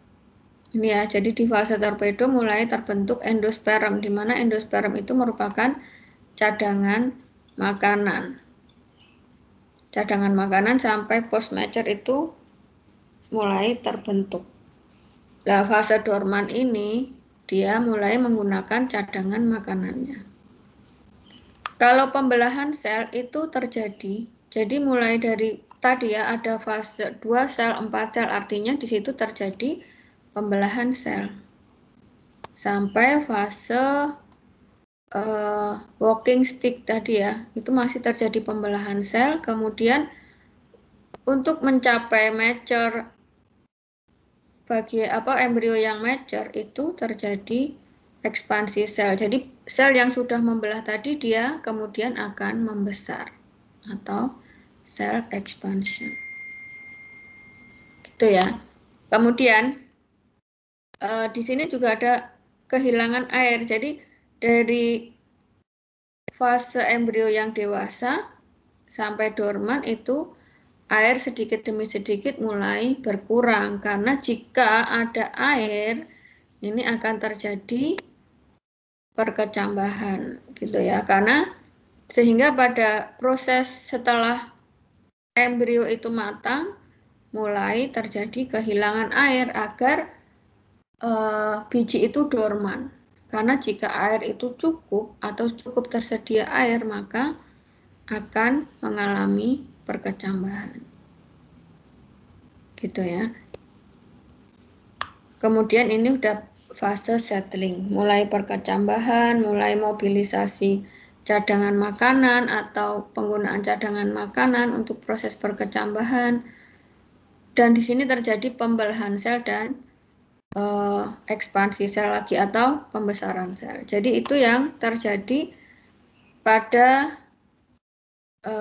Ini ya, jadi di fase torpedo mulai terbentuk endosperm, di mana endosperm itu merupakan cadangan makanan. Cadangan makanan sampai post mature itu mulai terbentuk. Nah, fase dorman ini dia mulai menggunakan cadangan makanannya. Kalau pembelahan sel itu terjadi, jadi mulai dari tadi ya ada fase 2 sel, 4 sel, artinya di situ terjadi pembelahan sel. Sampai fase walking stick tadi ya, itu masih terjadi pembelahan sel. Kemudian untuk mencapai mature bagi embrio yang mature itu terjadi ekspansi sel. Jadi sel yang sudah membelah tadi dia kemudian akan membesar atau cell expansion. Gitu ya. Kemudian di sini juga ada kehilangan air. Jadi dari fase embrio yang dewasa sampai dorman itu air sedikit demi sedikit mulai berkurang, karena jika ada air ini akan terjadi perkecambahan gitu ya, karena sehingga pada proses setelah embrio itu matang mulai terjadi kehilangan air agar biji itu dorman. Karena jika air itu cukup atau cukup tersedia air, maka akan mengalami perkecambahan. Gitu ya. Kemudian ini udah fase settling, mulai perkecambahan, mulai mobilisasi cadangan makanan atau penggunaan cadangan makanan untuk proses perkecambahan. Dan di sini terjadi pembelahan sel dan ekspansi sel lagi atau pembesaran sel. Jadi itu yang terjadi pada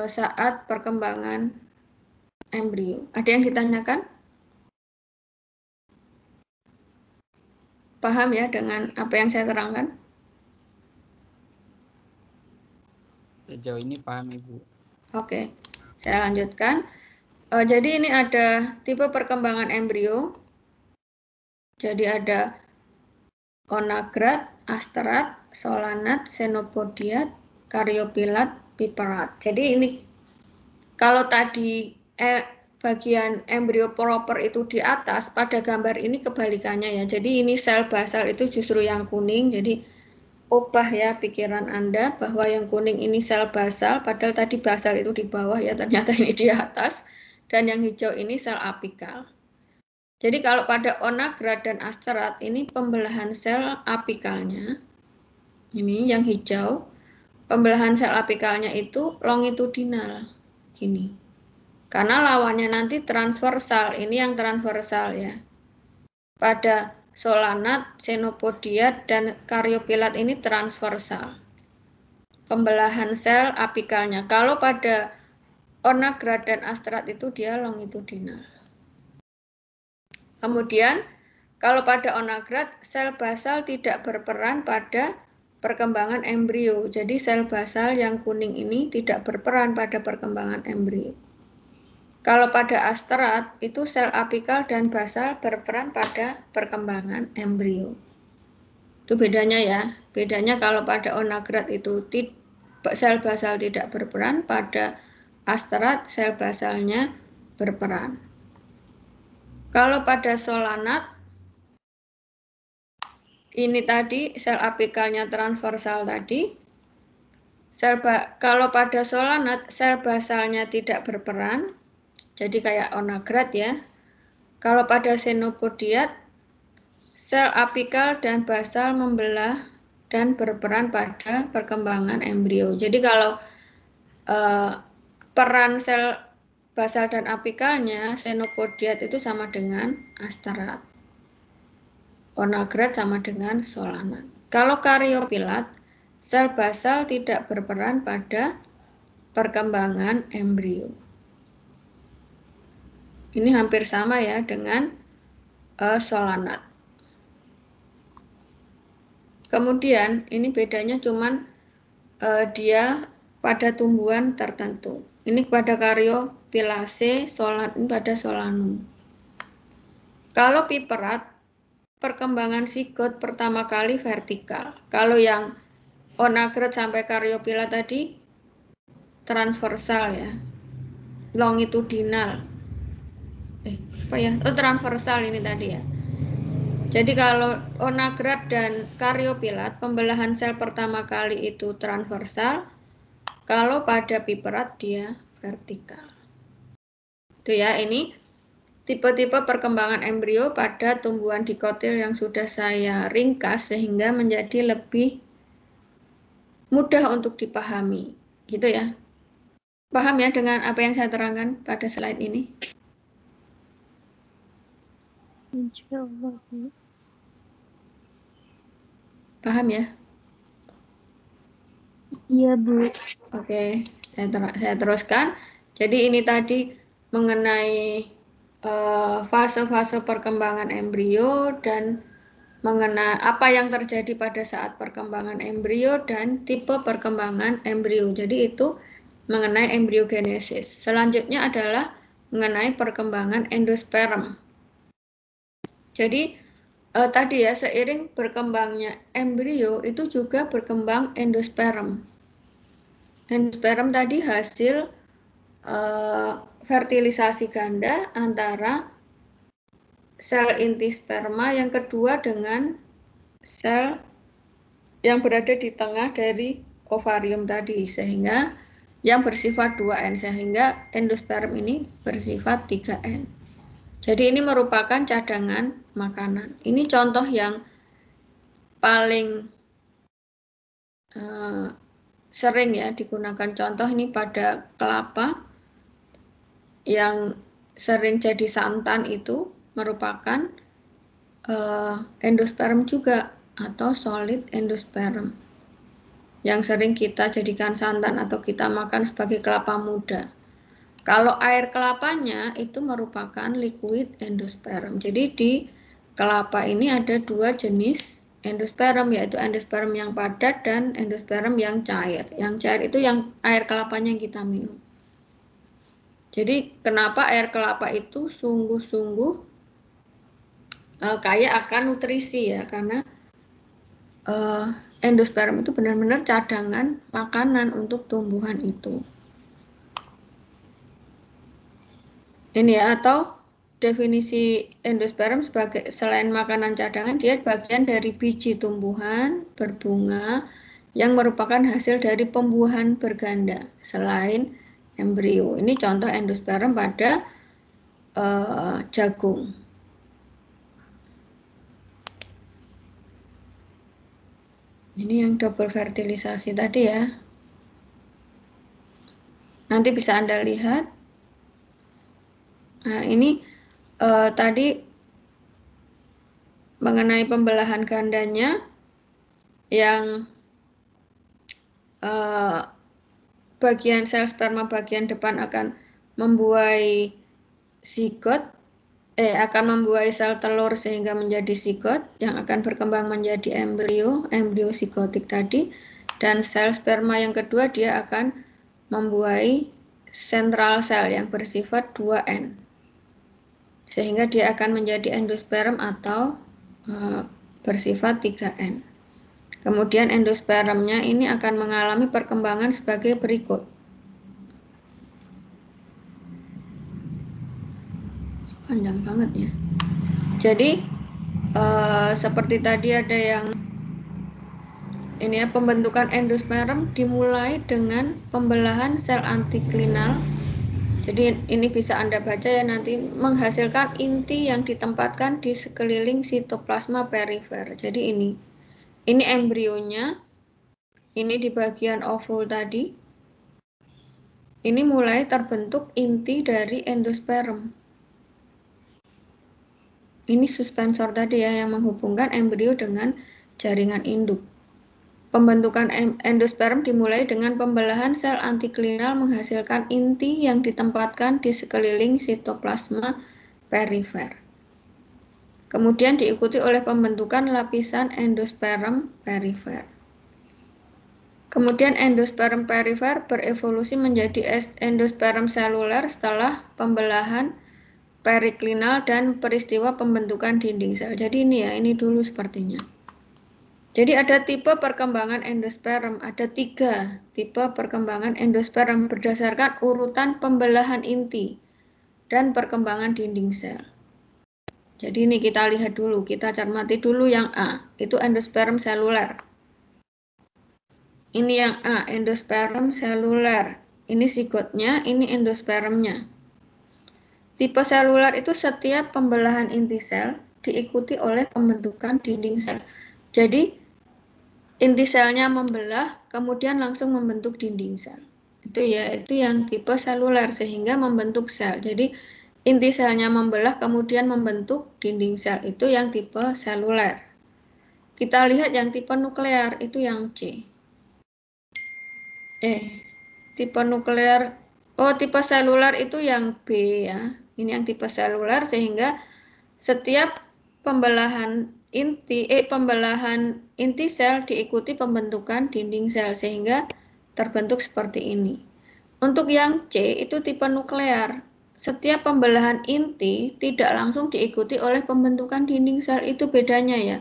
saat perkembangan embrio. Ada yang ditanyakan? Paham ya dengan apa yang saya terangkan? Sejauh ini paham Ibu. Oke, saya lanjutkan. Jadi ini ada tipe perkembangan embrio. Jadi ada onagrat, asterat, solanat, xenopodiat, karyopilat, piperat. Jadi ini kalau tadi bagian embrio proper itu di atas, pada gambar ini kebalikannya ya. Jadi ini sel basal itu justru yang kuning. Jadi ubah ya pikiran Anda bahwa yang kuning ini sel basal, padahal tadi basal itu di bawah ya, ternyata ini di atas. Dan yang hijau ini sel apikal. Jadi kalau pada onagrat dan asterat ini pembelahan sel apikalnya, ini yang hijau, pembelahan sel apikalnya itu longitudinal, gini. Karena lawannya nanti transversal, ini yang transversal ya. Pada solanat, xenopodiat, dan karyopilat ini transversal. Pembelahan sel apikalnya. Kalau pada onagrat dan asterat itu dia longitudinal. Kemudian, kalau pada onagrat, sel basal tidak berperan pada perkembangan embrio. Jadi sel basal yang kuning ini tidak berperan pada perkembangan embrio. Kalau pada asterat, itu sel apikal dan basal berperan pada perkembangan embrio. Itu bedanya ya. Bedanya kalau pada onagrat itu sel basal tidak berperan, pada asterat sel basalnya berperan. Kalau pada solanat, ini tadi sel apikalnya transversal tadi. Kalau pada solanat, sel basalnya tidak berperan, jadi kayak onagrat ya. Kalau pada xenopodiat, sel apikal dan basal membelah dan berperan pada perkembangan embrio. Jadi kalau peran sel basal dan apikalnya, xenopodiat itu sama dengan asterat. Onagrat sama dengan solanat. Kalau karyopilat, sel basal tidak berperan pada perkembangan embrio. Ini hampir sama ya dengan solanat. Kemudian ini bedanya cuman dia pada tumbuhan tertentu. Ini pada Caryophyllaceae, solanat ini pada Solanum. Kalau piperat, perkembangan sigot pertama kali vertikal. Kalau yang onagrat sampai Caryophylla tadi transversal ya, longitudinal. Transversal ini tadi ya. Jadi kalau onagrat dan Caryophylla, pembelahan sel pertama kali itu transversal. Kalau pada piperat dia vertikal. Itu ya, ini tipe-tipe perkembangan embrio pada tumbuhan dikotil yang sudah saya ringkas sehingga menjadi lebih mudah untuk dipahami. Gitu ya. Paham ya dengan apa yang saya terangkan pada slide ini? Insya Allah, Bu. Paham ya? Iya, Bu. Oke, saya teruskan. Jadi ini tadi mengenai fase-fase perkembangan embrio dan mengenai apa yang terjadi pada saat perkembangan embrio dan tipe perkembangan embrio. Jadi itu mengenai embryogenesis. Selanjutnya adalah mengenai perkembangan endosperm. Jadi tadi ya, seiring berkembangnya embrio itu juga berkembang endosperm. Endosperm tadi hasil fertilisasi ganda antara sel inti sperma yang kedua dengan sel yang berada di tengah dari ovarium tadi, sehingga yang bersifat 2N, sehingga endosperm ini bersifat 3N. Jadi ini merupakan cadangan makanan. Ini contoh yang paling sering ya digunakan contoh ini pada kelapa yang sering jadi santan itu merupakan endosperm juga atau solid endosperm yang sering kita jadikan santan atau kita makan sebagai kelapa muda. Kalau air kelapanya itu merupakan liquid endosperm. Jadi di kelapa ini ada dua jenis endosperm, yaitu endosperm yang padat dan endosperm yang cair. Yang cair itu yang air kelapanya yang kita minum. Jadi kenapa air kelapa itu sungguh-sungguh kaya akan nutrisi ya, karena endosperm itu benar-benar cadangan makanan untuk tumbuhan itu. Ini ya, atau definisi endosperm sebagai selain makanan cadangan, dia bagian dari biji tumbuhan berbunga yang merupakan hasil dari pembuahan berganda selain embrio. Ini contoh endosperm pada jagung. Ini yang double fertilisasi tadi ya. Nanti bisa Anda lihat. Nah, ini tadi mengenai pembelahan gandanya yang bagian sel sperma bagian depan akan membuai zigot, akan membuai sel telur sehingga menjadi zigot yang akan berkembang menjadi embrio zigotik tadi, dan sel sperma yang kedua dia akan membuai sentral sel yang bersifat 2N sehingga dia akan menjadi endosperm atau bersifat 3N. Kemudian endospermnya ini akan mengalami perkembangan sebagai berikut. Panjang banget ya. Jadi seperti tadi ada yang ini ya, pembentukan endosperm dimulai dengan pembelahan sel antiklinal. Jadi ini bisa Anda baca ya nanti, menghasilkan inti yang ditempatkan di sekeliling sitoplasma perifer. Jadi ini embrionya, ini di bagian ovul tadi. Ini mulai terbentuk inti dari endosperm. Ini suspensor tadi ya yang menghubungkan embrio dengan jaringan induk. Pembentukan endosperm dimulai dengan pembelahan sel antiklinal menghasilkan inti yang ditempatkan di sekeliling sitoplasma perifer. Kemudian diikuti oleh pembentukan lapisan endosperm perifer. Kemudian endosperm perifer berevolusi menjadi endosperm seluler setelah pembelahan periklinal dan peristiwa pembentukan dinding sel. Jadi ini ya, ini dulu sepertinya. Jadi ada tipe perkembangan endosperm, ada 3 tipe perkembangan endosperm berdasarkan urutan pembelahan inti dan perkembangan dinding sel. Jadi ini kita lihat dulu, kita cermati dulu yang A, itu endosperm seluler. Ini yang A, endosperm seluler. Ini zigotnya, ini endospermnya. Tipe seluler itu setiap pembelahan inti sel diikuti oleh pembentukan dinding sel. Jadi inti selnya membelah, kemudian langsung membentuk dinding sel. Itu yang tipe seluler sehingga membentuk sel. Jadi inti selnya membelah kemudian membentuk dinding sel, itu yang tipe seluler. Kita lihat yang tipe nuklear, itu yang C. Tipe nuklear, tipe seluler itu yang B ya. Ini yang tipe seluler sehingga setiap pembelahan inti sel diikuti pembentukan dinding sel sehingga terbentuk seperti ini. Untuk yang C itu tipe nuklear. Setiap pembelahan inti tidak langsung diikuti oleh pembentukan dinding sel, itu bedanya ya.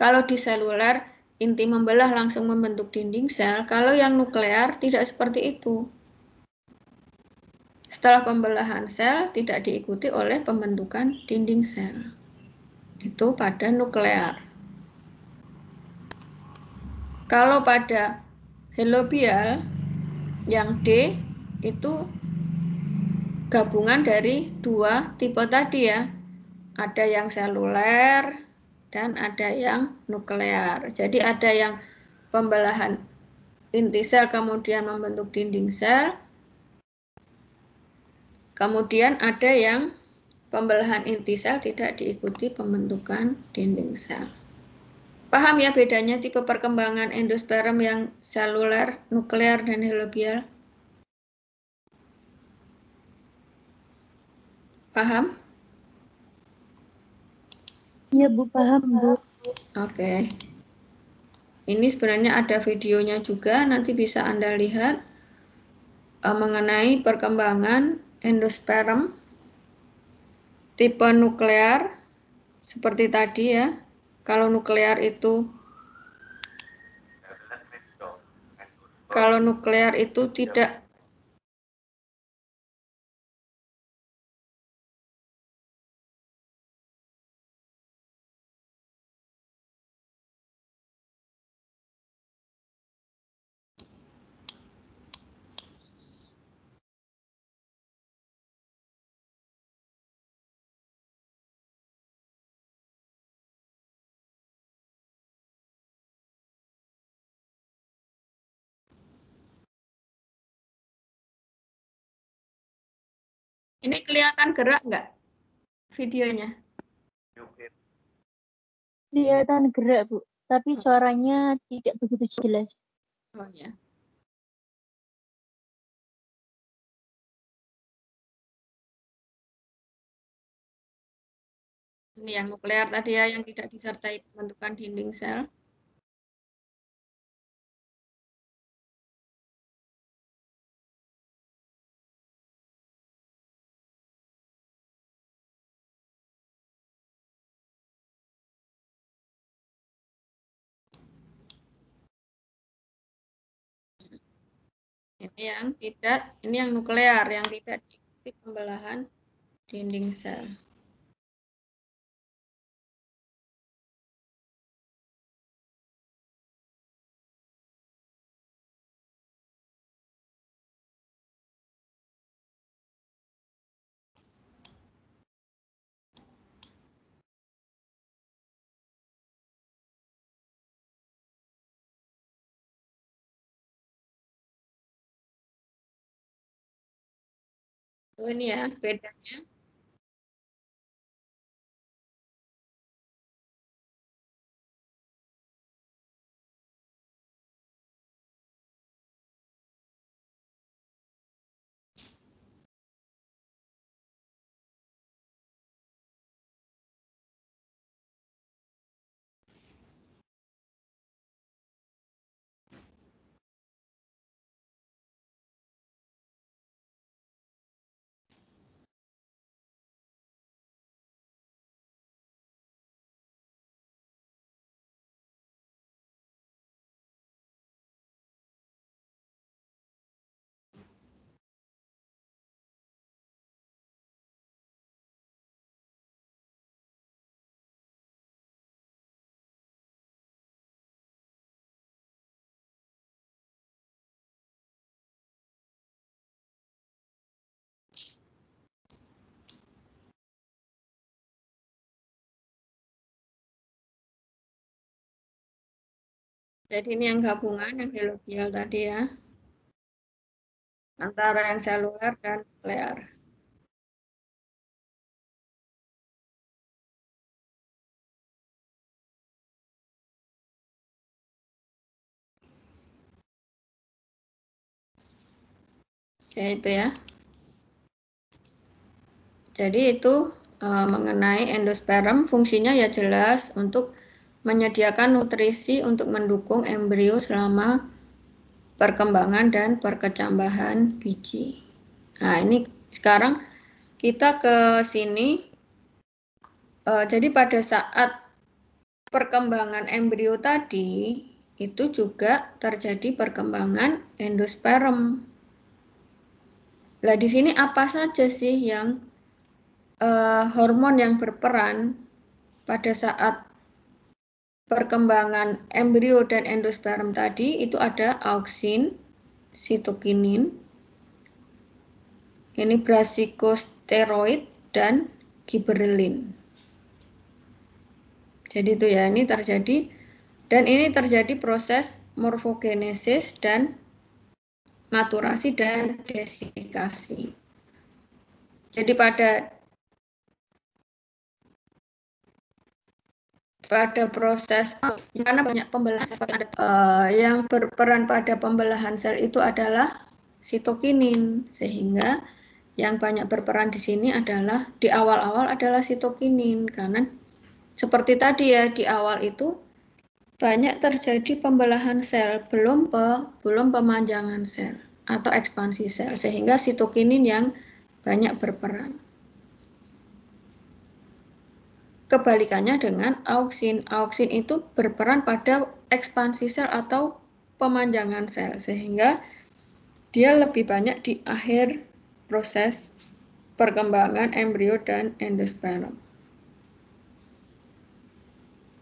Kalau di seluler inti membelah langsung membentuk dinding sel, kalau yang nuklear tidak seperti itu. Setelah pembelahan sel tidak diikuti oleh pembentukan dinding sel. Itu pada nuklear. Kalau pada helobial yang D itu gabungan dari 2 tipe tadi ya. Ada yang seluler dan ada yang nuklear. Jadi ada yang pembelahan inti sel kemudian membentuk dinding sel. Kemudian ada yang pembelahan inti sel tidak diikuti pembentukan dinding sel. Paham ya bedanya tipe perkembangan endosperm yang seluler, nuklear, dan helobial? Paham? Iya Bu, paham Bu. Oke. Ini sebenarnya ada videonya juga, nanti bisa Anda lihat mengenai perkembangan endosperm tipe nuklear seperti tadi ya. Kalau nuklear itu tidak Ini kelihatan gerak nggak videonya? Kelihatan gerak, Bu. Tapi suaranya tidak begitu jelas. Oh ya. Ini yang nuklear tadi ya, yang tidak disertai pembentukan dinding sel. Ini yang tidak, ini yang nuklear, yang tidak diikuti pembelahan dinding sel. Oh, ini ya bedanya. Jadi ini yang gabungan, yang halobial tadi ya. Antara yang seluler dan nuklear. Ya itu ya. Jadi itu mengenai endosperm, fungsinya ya jelas untuk menyediakan nutrisi untuk mendukung embrio selama perkembangan dan perkecambahan biji. Nah ini sekarang kita ke sini. Jadi pada saat perkembangan embrio tadi itu juga terjadi perkembangan endosperm. Nah di sini apa saja sih yang hormon yang berperan pada saat perkembangan embrio dan endosperm tadi? Itu ada auksin, sitokinin, ini brasikosteroid dan giberelin. Jadi itu ya, ini terjadi, dan ini terjadi proses morfogenesis dan maturasi dan desikasi. Jadi pada proses, karena banyak pembelahan yang berperan pada pembelahan sel itu adalah sitokinin, sehingga yang banyak berperan di sini adalah di awal-awal adalah sitokinin, karena seperti tadi ya di awal itu banyak terjadi pembelahan sel, belum pemanjangan sel atau ekspansi sel, sehingga sitokinin yang banyak berperan. Kebalikannya dengan auksin. Auksin itu berperan pada ekspansi sel atau pemanjangan sel, sehingga dia lebih banyak di akhir proses perkembangan embrio dan endosperm.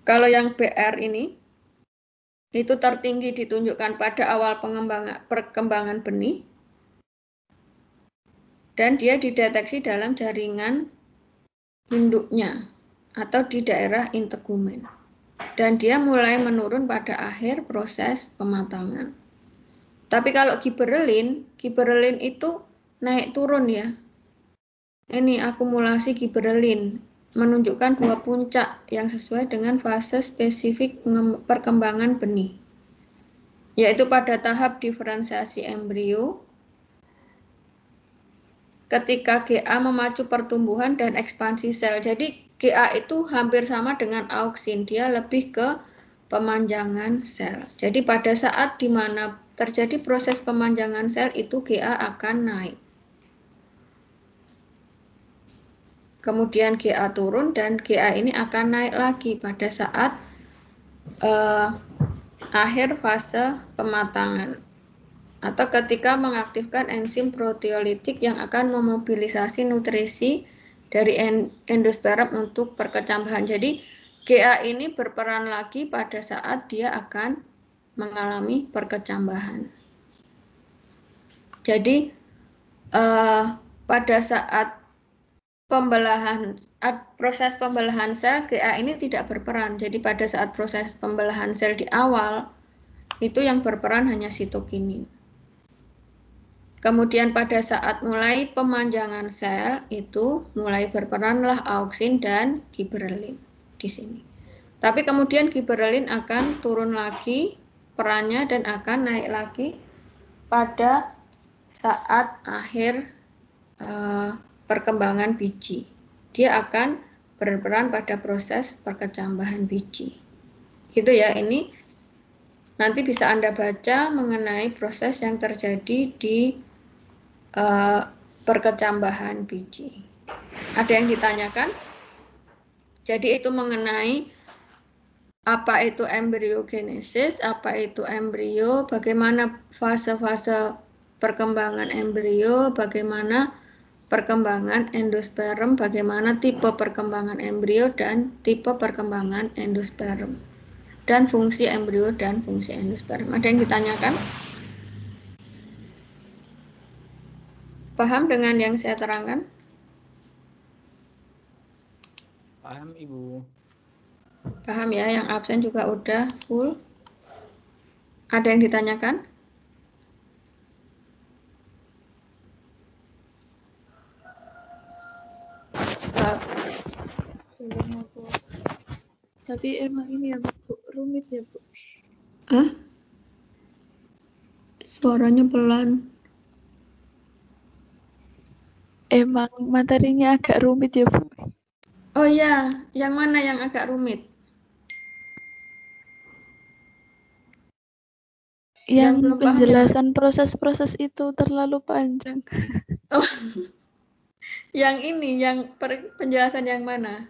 Kalau yang BR ini, itu tertinggi ditunjukkan pada awal perkembangan benih, dan dia dideteksi dalam jaringan induknya atau di daerah integumen. Dan dia mulai menurun pada akhir proses pematangan. Tapi kalau giberelin itu naik turun ya. Ini akumulasi giberelin menunjukkan dua puncak yang sesuai dengan fase spesifik perkembangan benih, yaitu pada tahap diferensiasi embrio, ketika GA memacu pertumbuhan dan ekspansi sel. Jadi GA itu hampir sama dengan auksin, dia lebih ke pemanjangan sel. Jadi pada saat di mana terjadi proses pemanjangan sel itu GA akan naik. Kemudian GA turun dan GA ini akan naik lagi pada saat akhir fase pematangan atau ketika mengaktifkan enzim proteolitik yang akan memobilisasi nutrisi dari endosperm untuk perkecambahan. Jadi GA ini berperan lagi pada saat dia akan mengalami perkecambahan. Jadi pada saat proses pembelahan sel, GA ini tidak berperan. Jadi pada saat proses pembelahan sel di awal, itu yang berperan hanya sitokinin. Kemudian pada saat mulai pemanjangan sel, itu mulai berperanlah auksin dan giberelin di sini. Tapi kemudian giberelin akan turun lagi perannya dan akan naik lagi pada saat akhir perkembangan biji. Dia akan berperan pada proses perkecambahan biji. Gitu ya, ini nanti bisa Anda baca mengenai proses yang terjadi di perkecambahan biji. Ada yang ditanyakan? Jadi itu mengenai apa itu embryogenesis, apa itu embrio, bagaimana fase-fase perkembangan embrio, bagaimana perkembangan endosperm, bagaimana tipe perkembangan embrio dan tipe perkembangan endosperm, dan fungsi embrio dan fungsi endosperm. Ada yang ditanyakan? Paham dengan yang saya terangkan? Paham, Ibu. Paham ya, yang absen juga udah full. Ada yang ditanyakan? Tapi emang ini ya Bu, rumit ya Bu. Hah? Suaranya pelan. Emang materinya agak rumit ya Bu. Oh ya, yang mana yang agak rumit? Yang belum paham penjelasan proses-proses itu terlalu panjang. Oh, yang ini, yang penjelasan yang mana?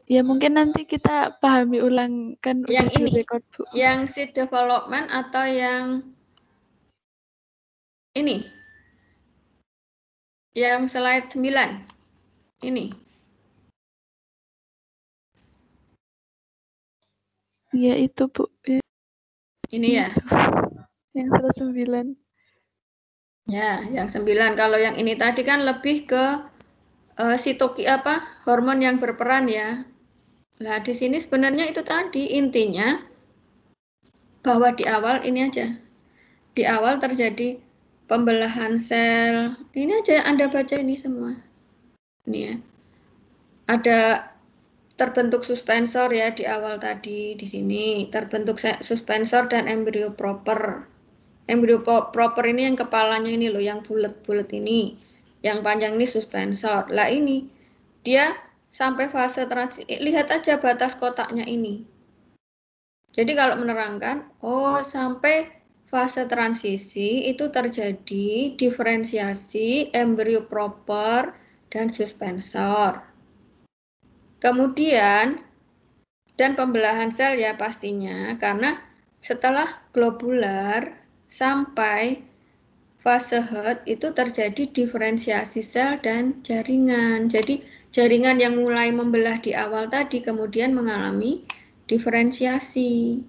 Ya mungkin nanti kita pahami ulang kan Yang udah ini, direkod Bu. yang seed development atau yang ini? Yang slide 9? Ini? Ya itu Bu. Ya, Ini ya? yang 109. Ya, yang 9. Kalau yang ini tadi kan lebih ke hormon yang berperan ya. Nah, di sini sebenarnya itu tadi intinya bahwa di awal ini aja. Di awal terjadi pembelahan sel. Ini aja Anda baca ini semua. Ini ya. Ada terbentuk suspensor ya di awal tadi di sini. Terbentuk suspensor dan embrio proper. Embrio proper ini yang kepalanya ini loh, yang bulat-bulat ini. Yang panjang ini suspensor. Lah ini dia sampai fase transisi. Lihat aja batas kotaknya ini. Jadi kalau menerangkan, sampai fase transisi itu terjadi diferensiasi embrio proper dan suspensor. Kemudian, dan pembelahan sel ya pastinya, karena setelah globular sampai fase Hut itu terjadi diferensiasi sel dan jaringan. Jadi jaringan yang mulai membelah di awal tadi kemudian mengalami diferensiasi.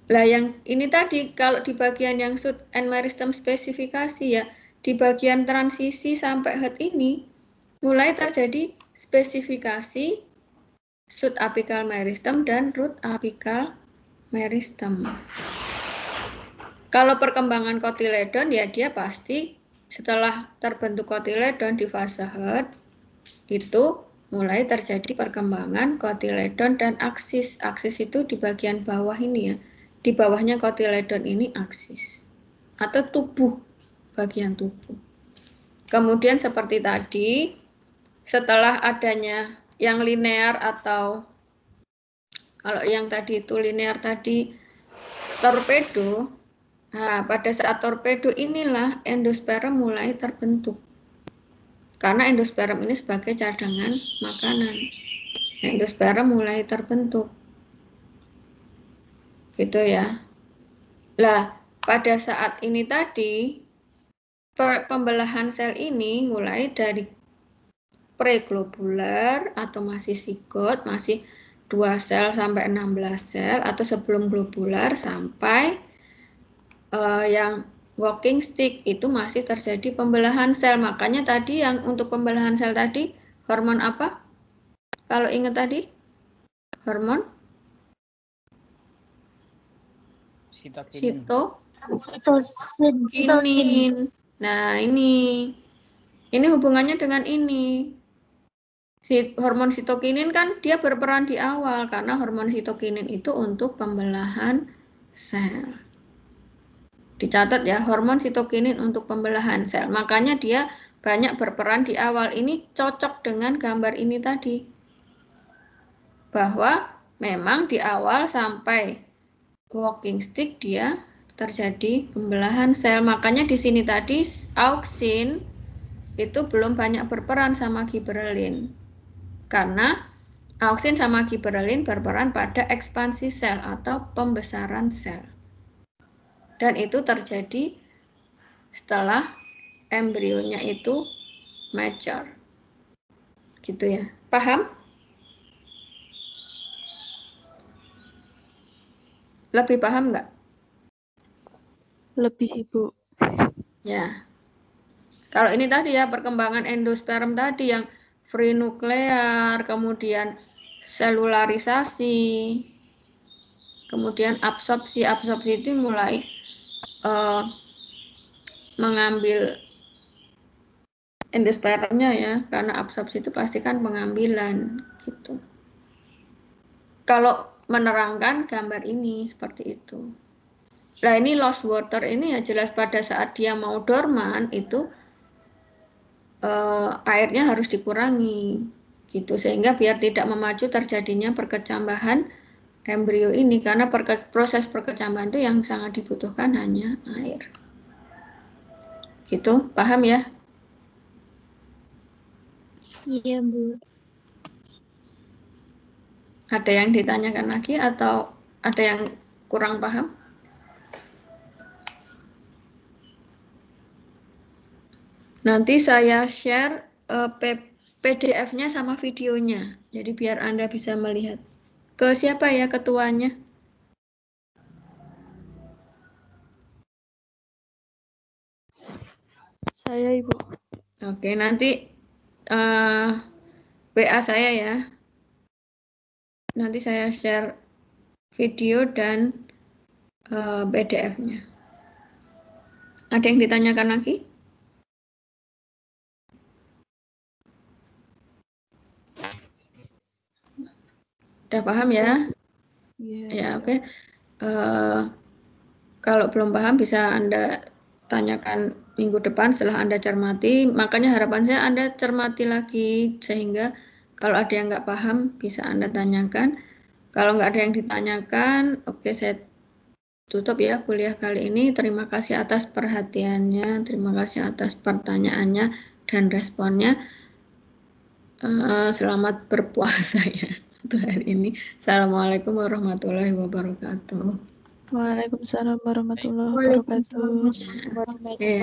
Lah yang ini tadi kalau di bagian yang shoot and meristem spesifikasi ya, di bagian transisi sampai Hut ini mulai terjadi spesifikasi shoot apical meristem dan root apical meristem. Kalau perkembangan kotiledon ya dia pasti Setelah terbentuk kotiledon di fase Hurd, itu mulai terjadi perkembangan kotiledon dan aksis. Aksis itu di bagian bawah ini ya. Di bawahnya kotiledon ini aksis. Atau tubuh, bagian tubuh. Kemudian seperti tadi, setelah adanya yang linear atau kalau yang tadi itu linear tadi torpedo, nah pada saat torpedo inilah endosperm mulai terbentuk. Karena endosperm ini sebagai cadangan makanan. Endosperm mulai terbentuk. Gitu ya. Lah, pada saat ini tadi, pembelahan sel ini mulai dari preglobular atau masih zigot, masih 2 sel sampai 16 sel, atau sebelum globular sampai yang walking stick itu masih terjadi pembelahan sel. Makanya tadi yang untuk pembelahan sel tadi hormon apa? Kalau ingat tadi hormon sitokinin. Nah ini hubungannya dengan ini. Hormon sitokinin kan dia berperan di awal karena hormon sitokinin itu untuk pembelahan sel. Dicatat ya, hormon sitokinin untuk pembelahan sel. Makanya dia banyak berperan di awal. Ini cocok dengan gambar ini tadi. Bahwa memang di awal sampai walking stick dia terjadi pembelahan sel. Makanya di sini tadi auksin itu belum banyak berperan sama giberelin. Karena auksin sama giberelin berperan pada ekspansi sel atau pembesaran sel. Dan itu terjadi setelah embrionya itu mature. Gitu ya. Paham? Lebih paham nggak? Lebih, Ibu. Ya. Kalau ini tadi ya, perkembangan endosperm tadi yang free nuklear, kemudian selularisasi, kemudian absorpsi itu mulai mengambil endospermnya ya, karena absorpsi itu pasti kan pengambilan gitu. Kalau menerangkan gambar ini seperti itu. Nah ini lost water ini ya jelas pada saat dia mau dorman itu airnya harus dikurangi gitu sehingga biar tidak memacu terjadinya perkecambahan embrio ini karena proses perkecambahan itu yang sangat dibutuhkan hanya air. Gitu, paham ya? Iya, Bu. Ada yang ditanyakan lagi atau ada yang kurang paham? Nanti saya share PDF-nya sama videonya. Jadi biar Anda bisa melihat. Ke siapa ya ketuanya? Saya, Ibu. Oke, nanti WA saya ya. Nanti saya share video dan PDF-nya. Ada yang ditanyakan lagi? Udah paham ya? Iya. Ya, oke. Kalau belum paham bisa Anda tanyakan minggu depan setelah Anda cermati. Makanya harapan saya Anda cermati lagi sehingga kalau ada yang nggak paham bisa Anda tanyakan. Kalau nggak ada yang ditanyakan, oke saya tutup ya kuliah kali ini. Terima kasih atas perhatiannya, terima kasih atas pertanyaannya dan responnya. Selamat berpuasa ya untuk hari ini. Assalamualaikum warahmatullahi wabarakatuh. Waalaikumsalam warahmatullahi wabarakatuh. Oke.